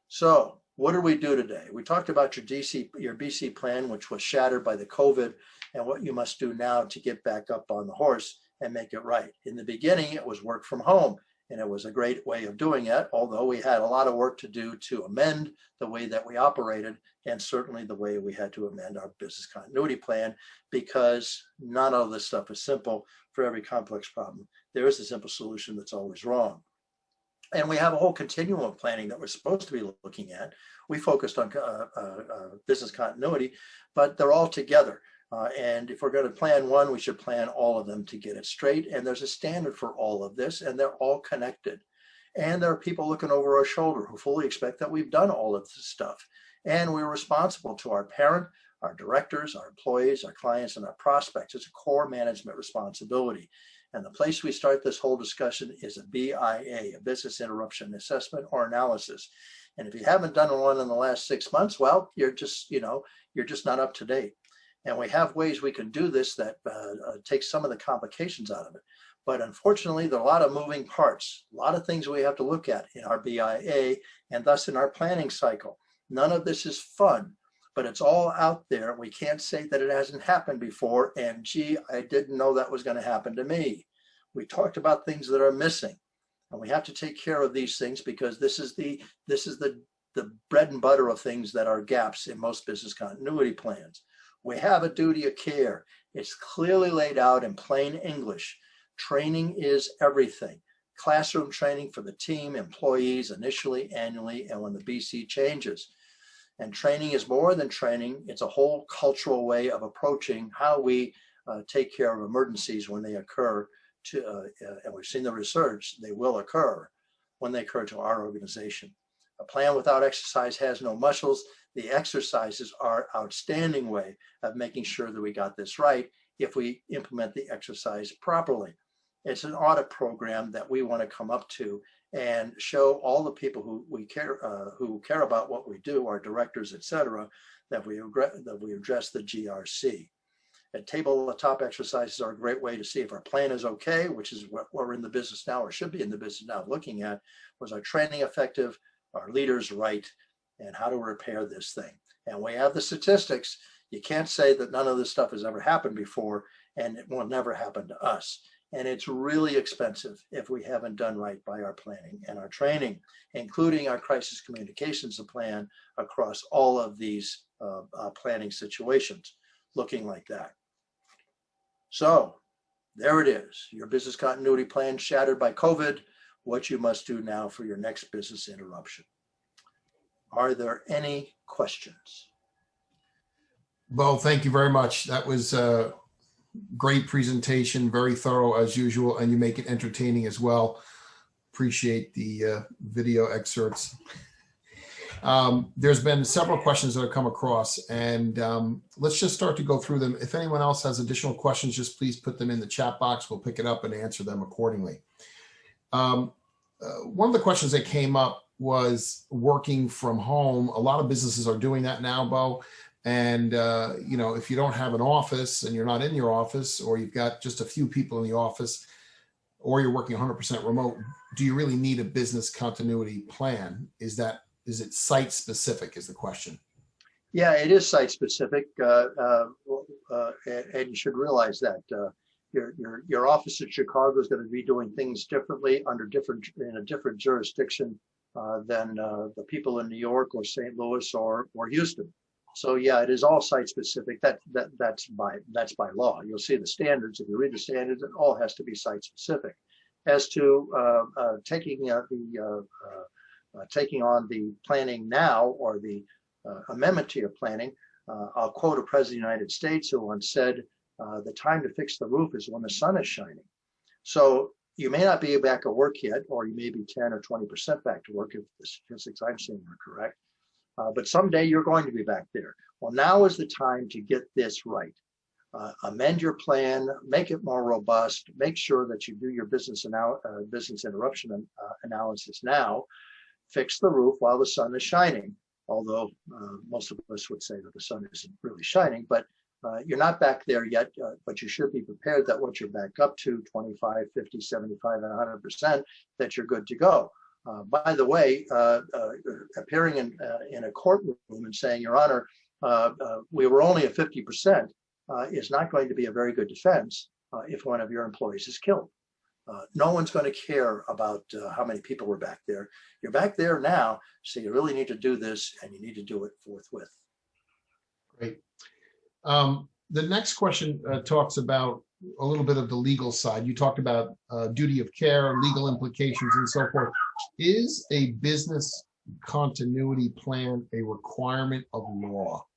So what did we do today? We talked about your BC plan, which was shattered by the COVID, and what you must do now to get back up on the horse and make it right. In the beginning, it was work from home, and it was a great way of doing it, although we had a lot of work to do to amend the way that we operated, and certainly the way we had to amend our business continuity plan, because none of this stuff is simple. For every complex problem, there is a simple solution that's always wrong. And we have a whole continuum of planning that we're supposed to be looking at. We focused on business continuity, but they're all together. And if we're going to plan one, we should plan all of them to get it straight. And there's a standard for all of this, and they're all connected. And there are people looking over our shoulder who fully expect that we've done all of this stuff. And we're responsible to our parent, our directors, our employees, our clients, and our prospects. It's a core management responsibility. And the place we start this whole discussion is a BIA, a business interruption assessment or analysis. And if you haven't done one in the last 6 months, well, you're just not up to date. And we have ways we can do this that take some of the complications out of it. But unfortunately, there are a lot of moving parts, a lot of things we have to look at in our BIA and thus in our planning cycle. None of this is fun, but it's all out there. We can't say that it hasn't happened before. And gee, I didn't know that was going to happen to me. We talked about things that are missing, and we have to take care of these things, because this is the bread and butter of things that are gaps in most business continuity plans. We have a duty of care. It's clearly laid out in plain English. Training is everything. Classroom training for the team, employees, initially, annually, and when the BC changes. And training is more than training. It's a whole cultural way of approaching how we take care of emergencies when they occur and we've seen the research, they will occur when they occur to our organization. A plan without exercise has no muscles. The exercises are an outstanding way of making sure that we got this right if we implement the exercise properly. It's an audit program that we want to come up to and show all the people who care about what we do, our directors, etc., that we address the GRC. And tabletop exercises are a great way to see if our plan is okay, which is what we're in the business now, or should be in the business now, looking at was our training effective, our leaders right, and how to repair this thing. And we have the statistics. You can't say that none of this stuff has ever happened before, and it will never happen to us. And it's really expensive if we haven't done right by our planning and our training, including our crisis communications plan across all of these planning situations, looking like that. So there it is, your business continuity plan shattered by COVID, what you must do now for your next business interruption. Are there any questions? Well, thank you very much. That was a great presentation, very thorough as usual, and you make it entertaining as well. Appreciate the video excerpts. There's been several questions that have come across, and let's just start to go through them. If anyone else has additional questions, just please put them in the chat box. We'll pick it up and answer them accordingly. One of the questions that came up was working from home. A lot of businesses are doing that now, Bo. And, you know, if you don't have an office and you're not in your office, or you've got just a few people in the office, or you're working 100% remote, do you really need a business continuity plan? Is it site specific is the question? Yeah, it is site specific. And you should realize that your office in Chicago is going to be doing things differently in a different jurisdiction than the people in New York or St. Louis or Houston. So yeah, it is all site specific. That's by law. You'll see the standards. If you read the standards, it all has to be site specific. As to taking on the planning now, or the amendment to your planning, I'll quote a president of the United States who once said, "The time to fix the roof is when the sun is shining." So you may not be back at work yet, or you may be 10 or 20% back to work if the statistics I'm seeing are correct. But someday you're going to be back there. Well, now is the time to get this right. Amend your plan, make it more robust, make sure that you do your business interruption analysis now, fix the roof while the sun is shining. Although most of us would say that the sun isn't really shining, but you're not back there yet, but you should be prepared that once you're back up to 25, 50, 75, and 100%, that you're good to go. By the way, appearing in a courtroom and saying, "Your Honor, we were only at 50%, is not going to be a very good defense if one of your employees is killed. No one's going to care about how many people were back there. You're back there now, so you really need to do this, and you need to do it forthwith. Great. The next question talks about a little bit of the legal side. You talked about duty of care, legal implications, and so forth. Is a business continuity plan a requirement of law?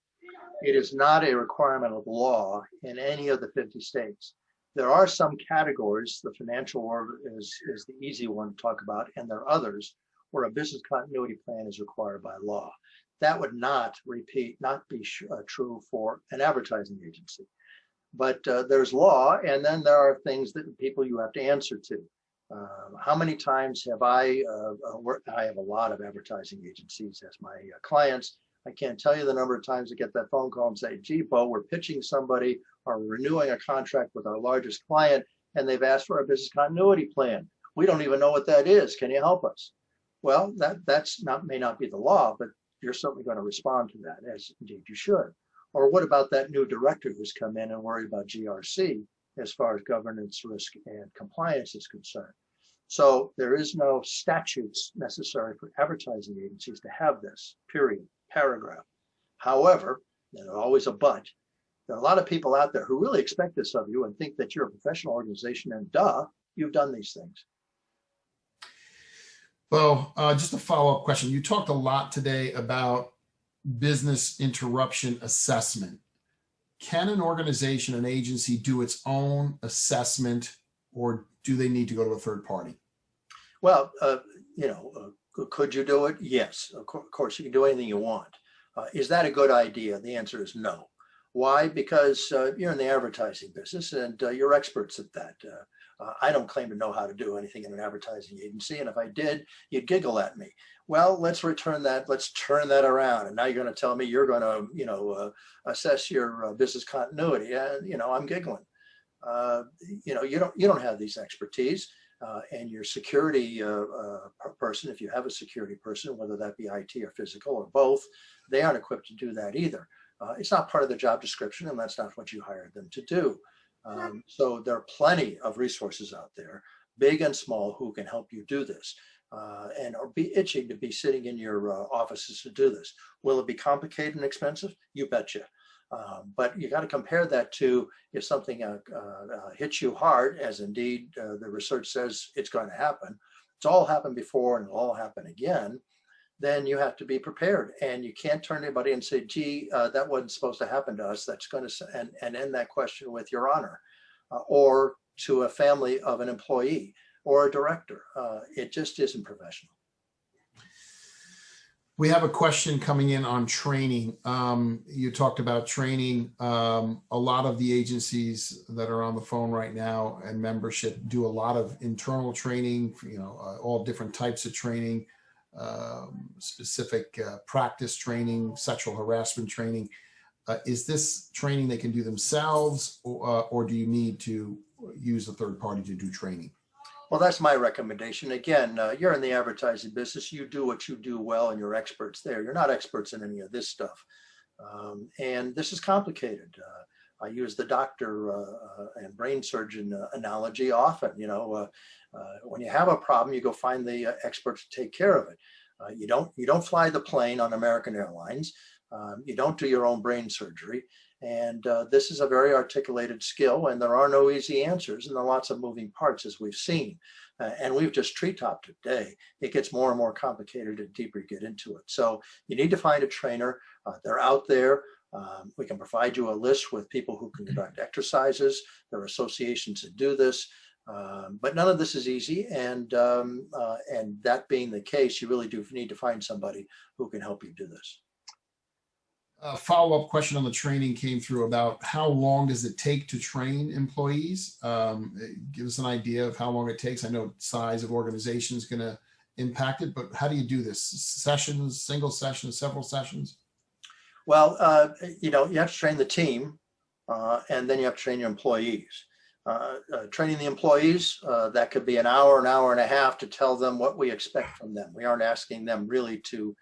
It is not a requirement of law in any of the 50 states. There are some categories. The financial world is the easy one to talk about, and there are others where a business continuity plan is required by law. That would not be true for an advertising agency. But there's law, and then there are things that people you have to answer to. How many times have I have a lot of advertising agencies as my clients. I can't tell you the number of times I get that phone call and say, "Gee, Bo, we're pitching somebody or renewing a contract with our largest client, and they've asked for a business continuity plan. We don't even know what that is. Can you help us?" Well, may not be the law, but you're certainly going to respond to that, as indeed you should. Or what about that new director who's come in and worried about GRC as far as governance, risk, and compliance is concerned? So there is no statutes necessary for advertising agencies to have this, period, paragraph. However, there's always a but. There are a lot of people out there who really expect this of you and think that you're a professional organization, and duh, you've done these things. Well, just a follow-up question. You talked a lot today about business interruption assessment. can an organization, an agency do its own assessment, or do they need to go to a third party? Well, could you do it? Yes, of course, you can do anything you want. Is that a good idea? The answer is no. Why? Because you're in the advertising business and you're experts at that. I don't claim to know how to do anything in an advertising agency, and if I did, you'd giggle at me. Well, let's return that. Let's turn that around. And now you're going to tell me you're going to, assess your business continuity. I'm giggling. You don't have these expertise. And your security person, if you have a security person, whether that be IT or physical or both, they aren't equipped to do that either. It's not part of the job description, and that's not what you hired them to do. So there are plenty of resources out there, big and small, who can help you do this and or be itching to be sitting in your offices to do this. Will it be complicated and expensive? You betcha. But you got to compare that to if something hits you hard, as indeed the research says it's going to happen. It's all happened before and it'll all happen again. Then you have to be prepared, and you can't turn to anybody and say, gee, that wasn't supposed to happen to us. That's going to, and end that question with your honor, or to a family of an employee or a director. It just isn't professional. We have a question coming in on training. You talked about training. A lot of the agencies that are on the phone right now and membership do a lot of internal training, all different types of training, specific practice training, sexual harassment training. Is this training they can do themselves, or do you need to use a third party to do training? Well, that's my recommendation. Again, you're in the advertising business. You do what you do well, and you're experts there. You're not experts in any of this stuff. And this is complicated. I use the doctor and brain surgeon analogy often. When you have a problem, you go find the experts to take care of it. You don't fly the plane on American Airlines. You don't do your own brain surgery. And this is a very articulated skill, and there are no easy answers, and there are lots of moving parts, as we've seen. And we've just treetopped today. It gets more and more complicated the deeper you get into it. So you need to find a trainer. They're out there. We can provide you a list with people who can conduct exercises. There are associations that do this. But none of this is easy. And that being the case, you really do need to find somebody who can help you do this. A follow-up question on the training came through about how long does it take to train employees? Give us an idea of how long it takes. I know size of organization is going to impact it, but how do you do this? Sessions, single sessions, several sessions? Well, you have to train the team, and then you have to train your employees. Training the employees, that could be an hour and a half to tell them what we expect from them. We aren't asking them really to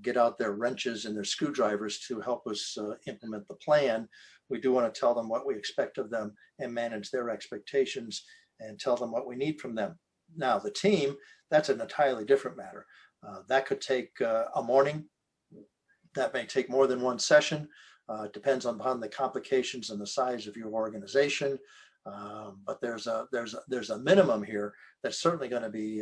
get out their wrenches and their screwdrivers to help us implement the plan. We do want to tell them what we expect of them and manage their expectations and tell them what we need from them. Now, the team, that's an entirely different matter. That could take a morning. That may take more than one session. Depends upon the complications and the size of your organization. But there's a minimum here that's certainly going to be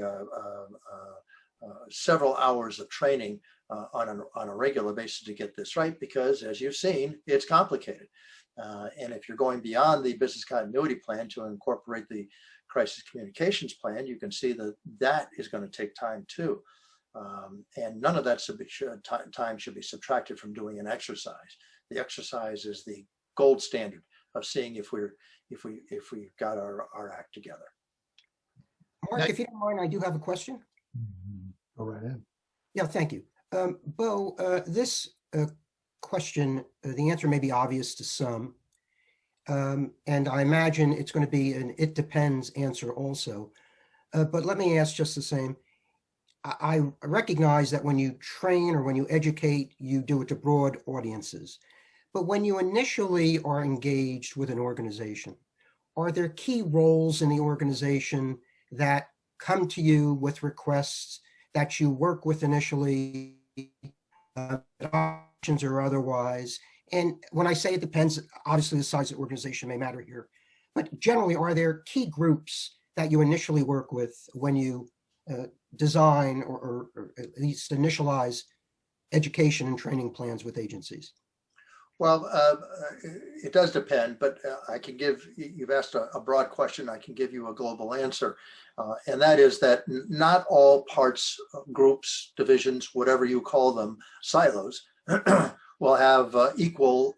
several hours of training on a regular basis to get this right, because as you've seen, it's complicated. And if you're going beyond the business continuity plan to incorporate the crisis communications plan, you can see that is going to take time too. And none of that time should be subtracted from doing an exercise. The exercise is the gold standard of seeing if we've got our act together. Mark, if you don't mind, I do have a question. Go right ahead. Yeah, thank you. Bo, this question, the answer may be obvious to some, and I imagine it's going to be an it depends answer also. But let me ask just the same. I recognize that when you train or when you educate, you do it to broad audiences. But when you initially are engaged with an organization, are there key roles in the organization that come to you with requests that you work with initially, options or otherwise? And when I say it depends, obviously the size of the organization may matter here, but generally, are there key groups that you initially work with when you design or at least initialize education and training plans with agencies? Well, it does depend, but I can give, you've asked a broad question, I can give you a global answer. And that is that not all parts, groups, divisions, whatever you call them, silos, will have equal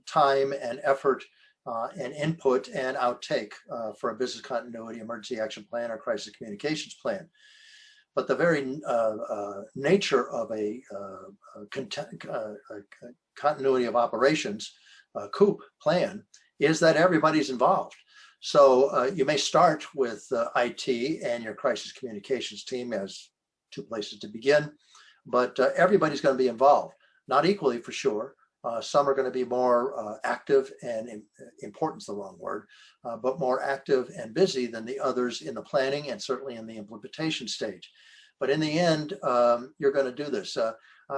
time and effort and input and outtake for a business continuity, emergency action plan, or crisis communications plan. But the very nature of a continuity of operations COOP plan is that everybody's involved. So you may start with IT and your crisis communications team as two places to begin, but everybody's going to be involved, not equally for sure. Some are going to be more active and important's the wrong word, but more active and busy than the others in the planning and certainly in the implementation stage. But in the end, you're going to do this.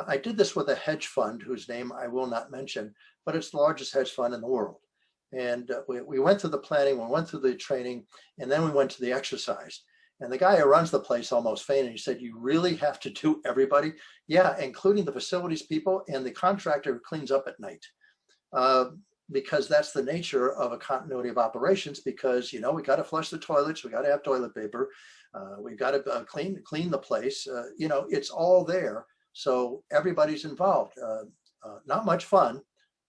I did this with a hedge fund whose name I will not mention, but it's the largest hedge fund in the world. And we went through the planning, we went through the training, and then we went to the exercise. And the guy who runs the place almost fainted. He said, "You really have to do everybody?" Yeah, including the facilities people and the contractor who cleans up at night. Because that's the nature of a continuity of operations, because, you know, we got to flush the toilets, we got to have toilet paper, we've got to clean the place, you know, it's all there. So everybody's involved. Not much fun.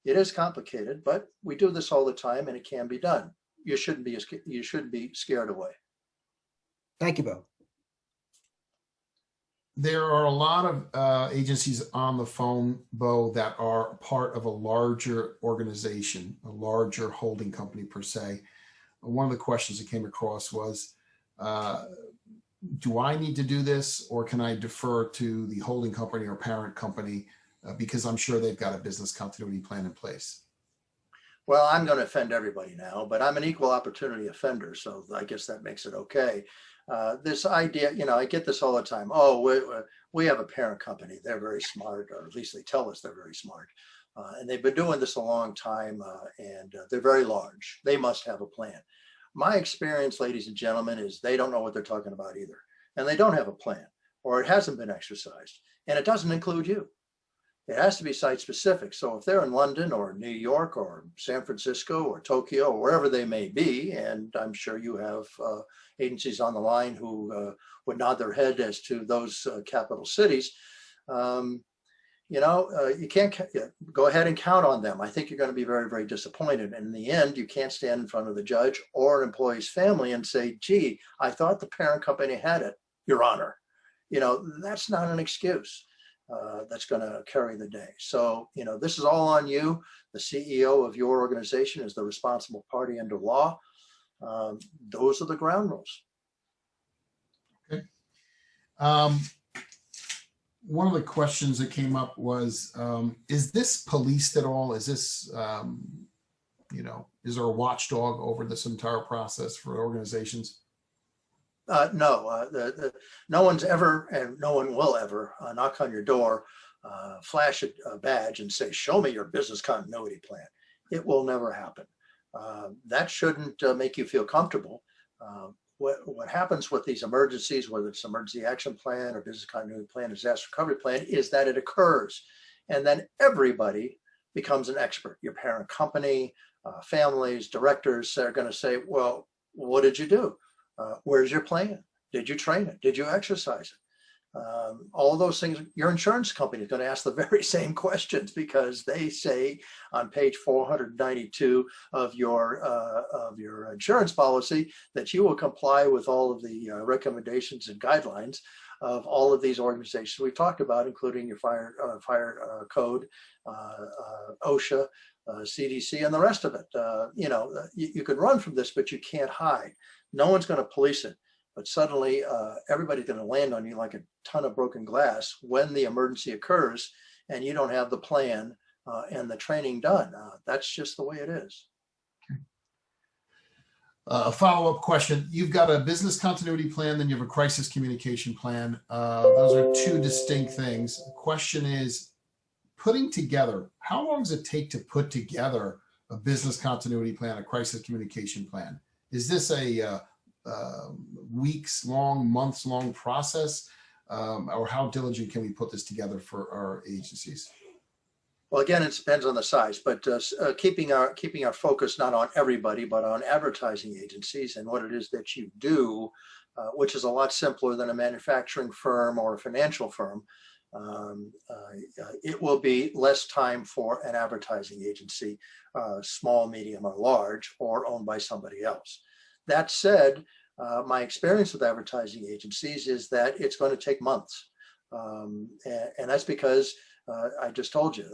It is complicated, but we do this all the time and it can be done. You shouldn't be scared away. Thank you, Bo. There are a lot of agencies on the phone, Bo, that are part of a larger organization, a larger holding company per se. One of the questions that came across was, do I need to do this, or can I defer to the holding company or parent company because I'm sure they've got a business continuity plan in place? Well, I'm going to offend everybody now, but I'm an equal opportunity offender, so I guess that makes it okay. This idea, you know, I get this all the time. Oh, we have a parent company. They're very smart, or at least they tell us they're very smart. And they've been doing this a long time, and they're very large. They must have a plan. My experience, ladies and gentlemen, is they don't know what they're talking about either. And they don't have a plan, or it hasn't been exercised. And it doesn't include you. It has to be site specific. So if they're in London or New York or San Francisco or Tokyo or wherever they may be, and I'm sure you have agencies on the line who would nod their head as to those capital cities, you know, you can't go ahead and count on them. I think you're going to be very, very disappointed. And in the end, you can't stand in front of the judge or an employee's family and say, "Gee, I thought the parent company had it, Your Honor." You know, that's not an excuse. That's going to carry the day. So, you know, this is all on you. The CEO of your organization is the responsible party under law. Those are the ground rules. Okay. One of the questions that came up was, is this policed at all? Is this, you know, is there a watchdog over this entire process for organizations? No, no one's ever, and no one will ever knock on your door, flash a badge and say, "Show me your business continuity plan." It will never happen. That shouldn't make you feel comfortable. What happens with these emergencies, whether it's emergency action plan or business continuity plan, disaster recovery plan, is that it occurs. And then everybody becomes an expert. Your parent company, families, directors are going to say, "Well, what did you do? Where's your plan? Did you train it? Did you exercise it?" All those things. Your insurance company is going to ask the very same questions, because they say on page 492 of your insurance policy that you will comply with all of the recommendations and guidelines of all of these organizations we've talked about, including your fire code, OSHA, CDC, and the rest of it. You know, you can run from this, but you can't hide. No one's going to police it, but suddenly everybody's going to land on you like a ton of broken glass when the emergency occurs and you don't have the plan and the training done. That's just the way it is. A follow-up question. You've got a business continuity plan, then you have a crisis communication plan. Those are two distinct things. The question is, putting together, how long does it take to put together a business continuity plan, a crisis communication plan? Is this a weeks long, months long process? Or how diligent can we put this together for our agencies? Well, again, it depends on the size, but keeping our focus not on everybody, but on advertising agencies and what it is that you do, which is a lot simpler than a manufacturing firm or a financial firm. It will be less time for an advertising agency, small, medium, or large, or owned by somebody else. That said, my experience with advertising agencies is that it's going to take months. And that's because I just told you,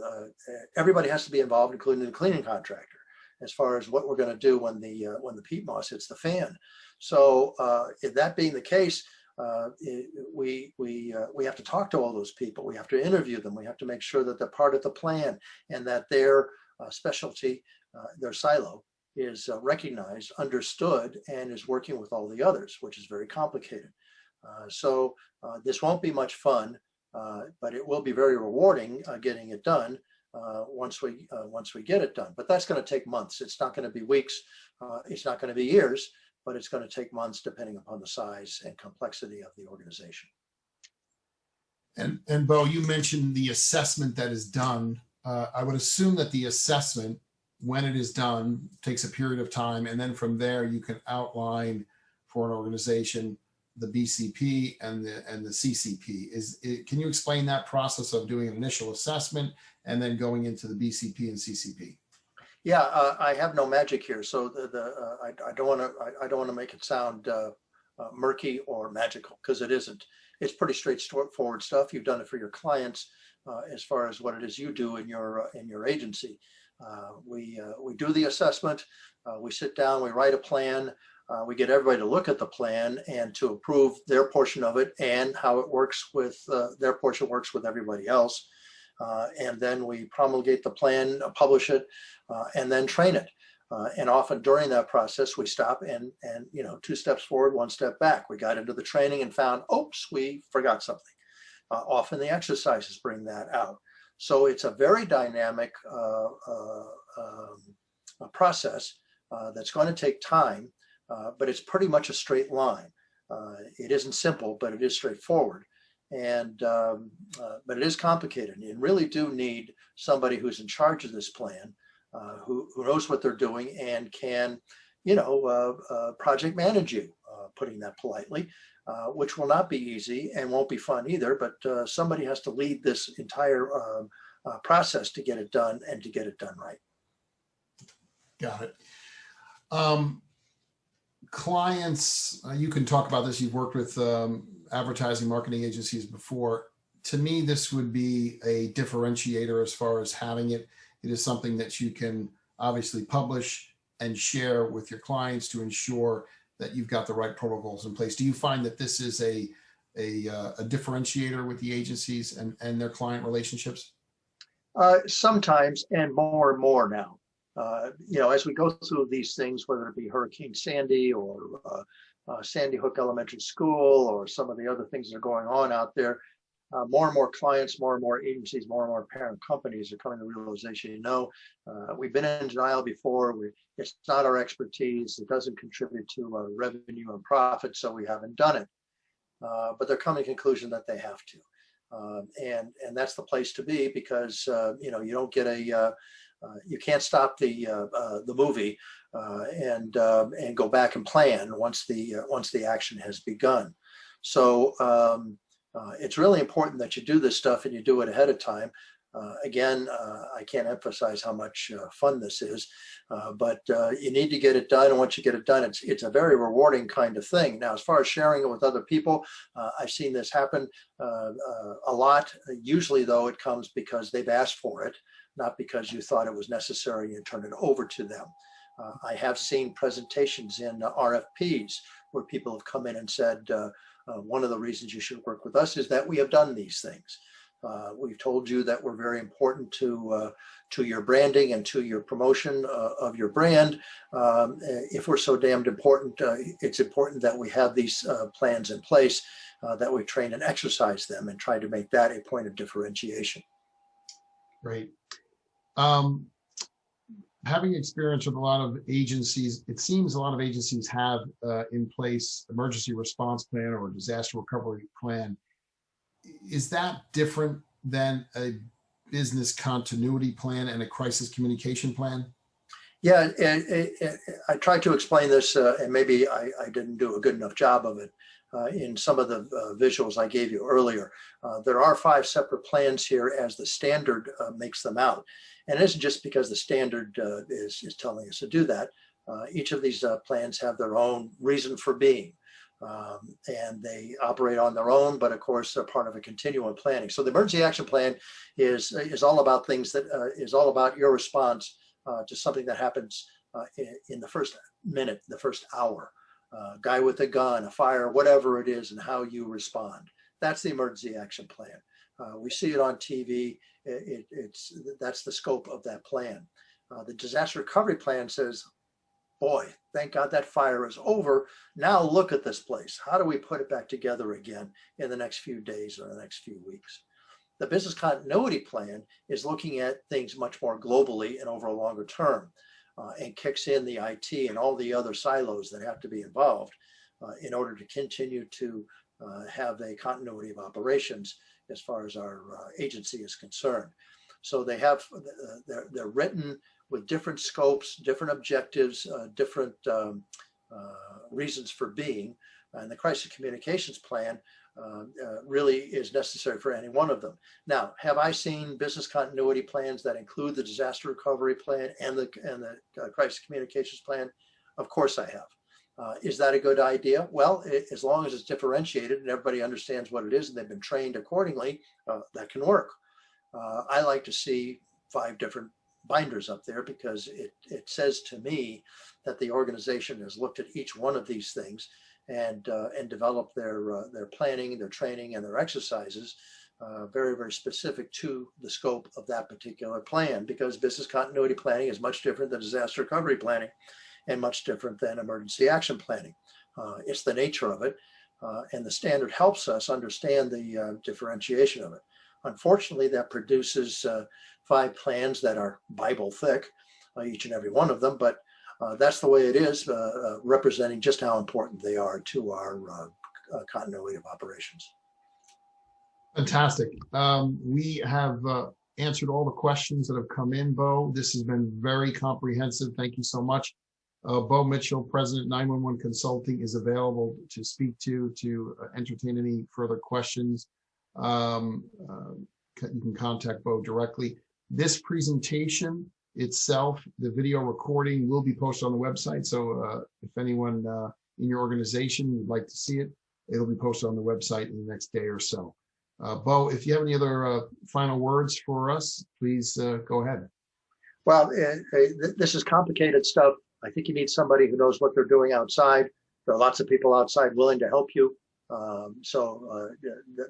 everybody has to be involved, including the cleaning contractor, as far as what we're going to do when the peat moss hits the fan. So if that being the case, we have to talk to all those people. We have to interview them. We have to make sure that they're part of the plan and that their specialty, their silo, is recognized, understood, and is working with all the others, which is very complicated. So this won't be much fun, but it will be very rewarding getting it done once we get it done. But that's going to take months. It's not going to be weeks. It's not going to be years, but it's going to take months depending upon the size and complexity of the organization. And Bo, you mentioned the assessment that is done. I would assume that the assessment, when it is done, takes a period of time, and then from there you can outline for an organization the BCP and the CCP. Can you explain that process of doing an initial assessment and then going into the BCP and CCP? Yeah, I have no magic here, so I don't want to make it sound murky or magical, because it isn't. It's pretty straightforward stuff. You've done it for your clients as far as what it is you do in your agency. We do the assessment. We sit down. We write a plan. We get everybody to look at the plan and to approve their portion of it and how it works with their portion works with everybody else. And then we promulgate the plan, publish it, and then train it. And often during that process, we stop and 2 steps forward, 1 step back. We got into the training and found, oops, we forgot something. Often the exercises bring that out. So it's a very dynamic process that's going to take time, but it's pretty much a straight line. It isn't simple, but it is straightforward. And but it is complicated. And you really do need somebody who's in charge of this plan, who knows what they're doing and can, project manage you, putting that politely, which will not be easy and won't be fun either. But somebody has to lead this entire process to get it done and to get it done right. Got it. Clients, you can talk about this. You've worked with advertising marketing agencies before. To me, this would be a differentiator as far as having it. It is something that you can obviously publish and share with your clients to ensure that you've got the right protocols in place. Do you find that this is a differentiator with the agencies and their client relationships? Sometimes, and more now. As we go through these things, whether it be Hurricane Sandy or Sandy Hook Elementary School or some of the other things that are going on out there, more and more clients, more and more agencies, more and more parent companies are coming to the realization, we've been in denial before. It's not our expertise. It doesn't contribute to our revenue and profit, so we haven't done it. But they're coming to the conclusion that they have to. And that's the place to be, because you don't get you can't stop the movie and go back and plan once the action has begun. So it's really important that you do this stuff and you do it ahead of time. Again, I can't emphasize how much fun this is, but you need to get it done. And once you get it done, it's a very rewarding kind of thing. Now, as far as sharing it with other people, I've seen this happen a lot. Usually, though, it comes because they've asked for it, not because you thought it was necessary and turned it over to them. I have seen presentations in RFPs where people have come in and said, one of the reasons you should work with us is that we have done these things. We've told you that we're very important to your branding and to your promotion of your brand. If we're so damned important, it's important that we have these plans in place, that we train and exercise them and try to make that a point of differentiation. Great. Having experience with a lot of agencies, it seems a lot of agencies have in place emergency response plan or disaster recovery plan. Is that different than business continuity plan and a crisis communication plan? Yeah, I tried to explain this, and maybe I didn't do a good enough job of it in some of the visuals I gave you earlier. There are 5 separate plans here as the standard makes them out. And it isn't just because the standard is telling us to do that. Each of these plans have their own reason for being. And they operate on their own, but of course they're part of a continuum planning. So the emergency action plan is all about things that is all about your response to something that happens in the first minute, the first hour. Guy with a gun, a fire, whatever it is, and how you respond. That's the emergency action plan. We see it on TV. That's the scope of that plan. The disaster recovery plan says, boy, thank God that fire is over. Now look at this place. How do we put it back together again in the next few days or the next few weeks? The business continuity plan is looking at things much more globally and over a longer term, and kicks in the IT and all the other silos that have to be involved in order to continue to have a continuity of operations as far as our agency is concerned. So they have, they're written with different scopes, different objectives, different reasons for being. And the crisis communications plan really is necessary for any one of them. Now, have I seen business continuity plans that include the disaster recovery plan and the crisis communications plan? Of course I have. Is that a good idea? Well, as long as it's differentiated and everybody understands what it is and they've been trained accordingly, that can work. I like to see 5 different binders up there because it says to me that the organization has looked at each one of these things and developed their planning, their training, and their exercises very, very specific to the scope of that particular plan, because business continuity planning is much different than disaster recovery planning and much different than emergency action planning. It's the nature of it, and the standard helps us understand the differentiation of it. Unfortunately, that produces 5 plans that are Bible thick, each and every one of them, but that's the way it is, representing just how important they are to our continuity of operations. Fantastic. We have answered all the questions that have come in, Bo. This has been very comprehensive. Thank you so much. Bo Mitchell, President 911 Consulting, is available to speak to entertain any further questions. You can contact Bo directly. This presentation itself, the video recording, will be posted on the website. So if anyone in your organization would like to see it, it'll be posted on the website in the next day or so. Bo, if you have any other final words for us, please go ahead. Well, this is complicated stuff. I think you need somebody who knows what they're doing outside. There are lots of people outside willing to help you. So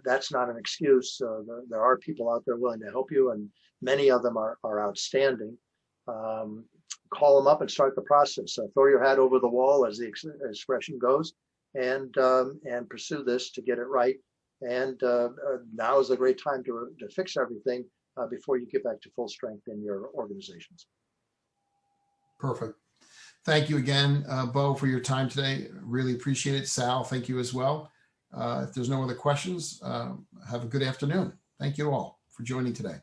that's not an excuse. There are people out there willing to help you, and many of them are outstanding. Call them up and start the process. Throw your hat over the wall, as the expression goes, and pursue this to get it right. And now is a great time to fix everything before you get back to full strength in your organizations. Perfect. Thank you again, Bo, for your time today. Really appreciate it. Sal, thank you as well. If there's no other questions, have a good afternoon. Thank you all for joining today.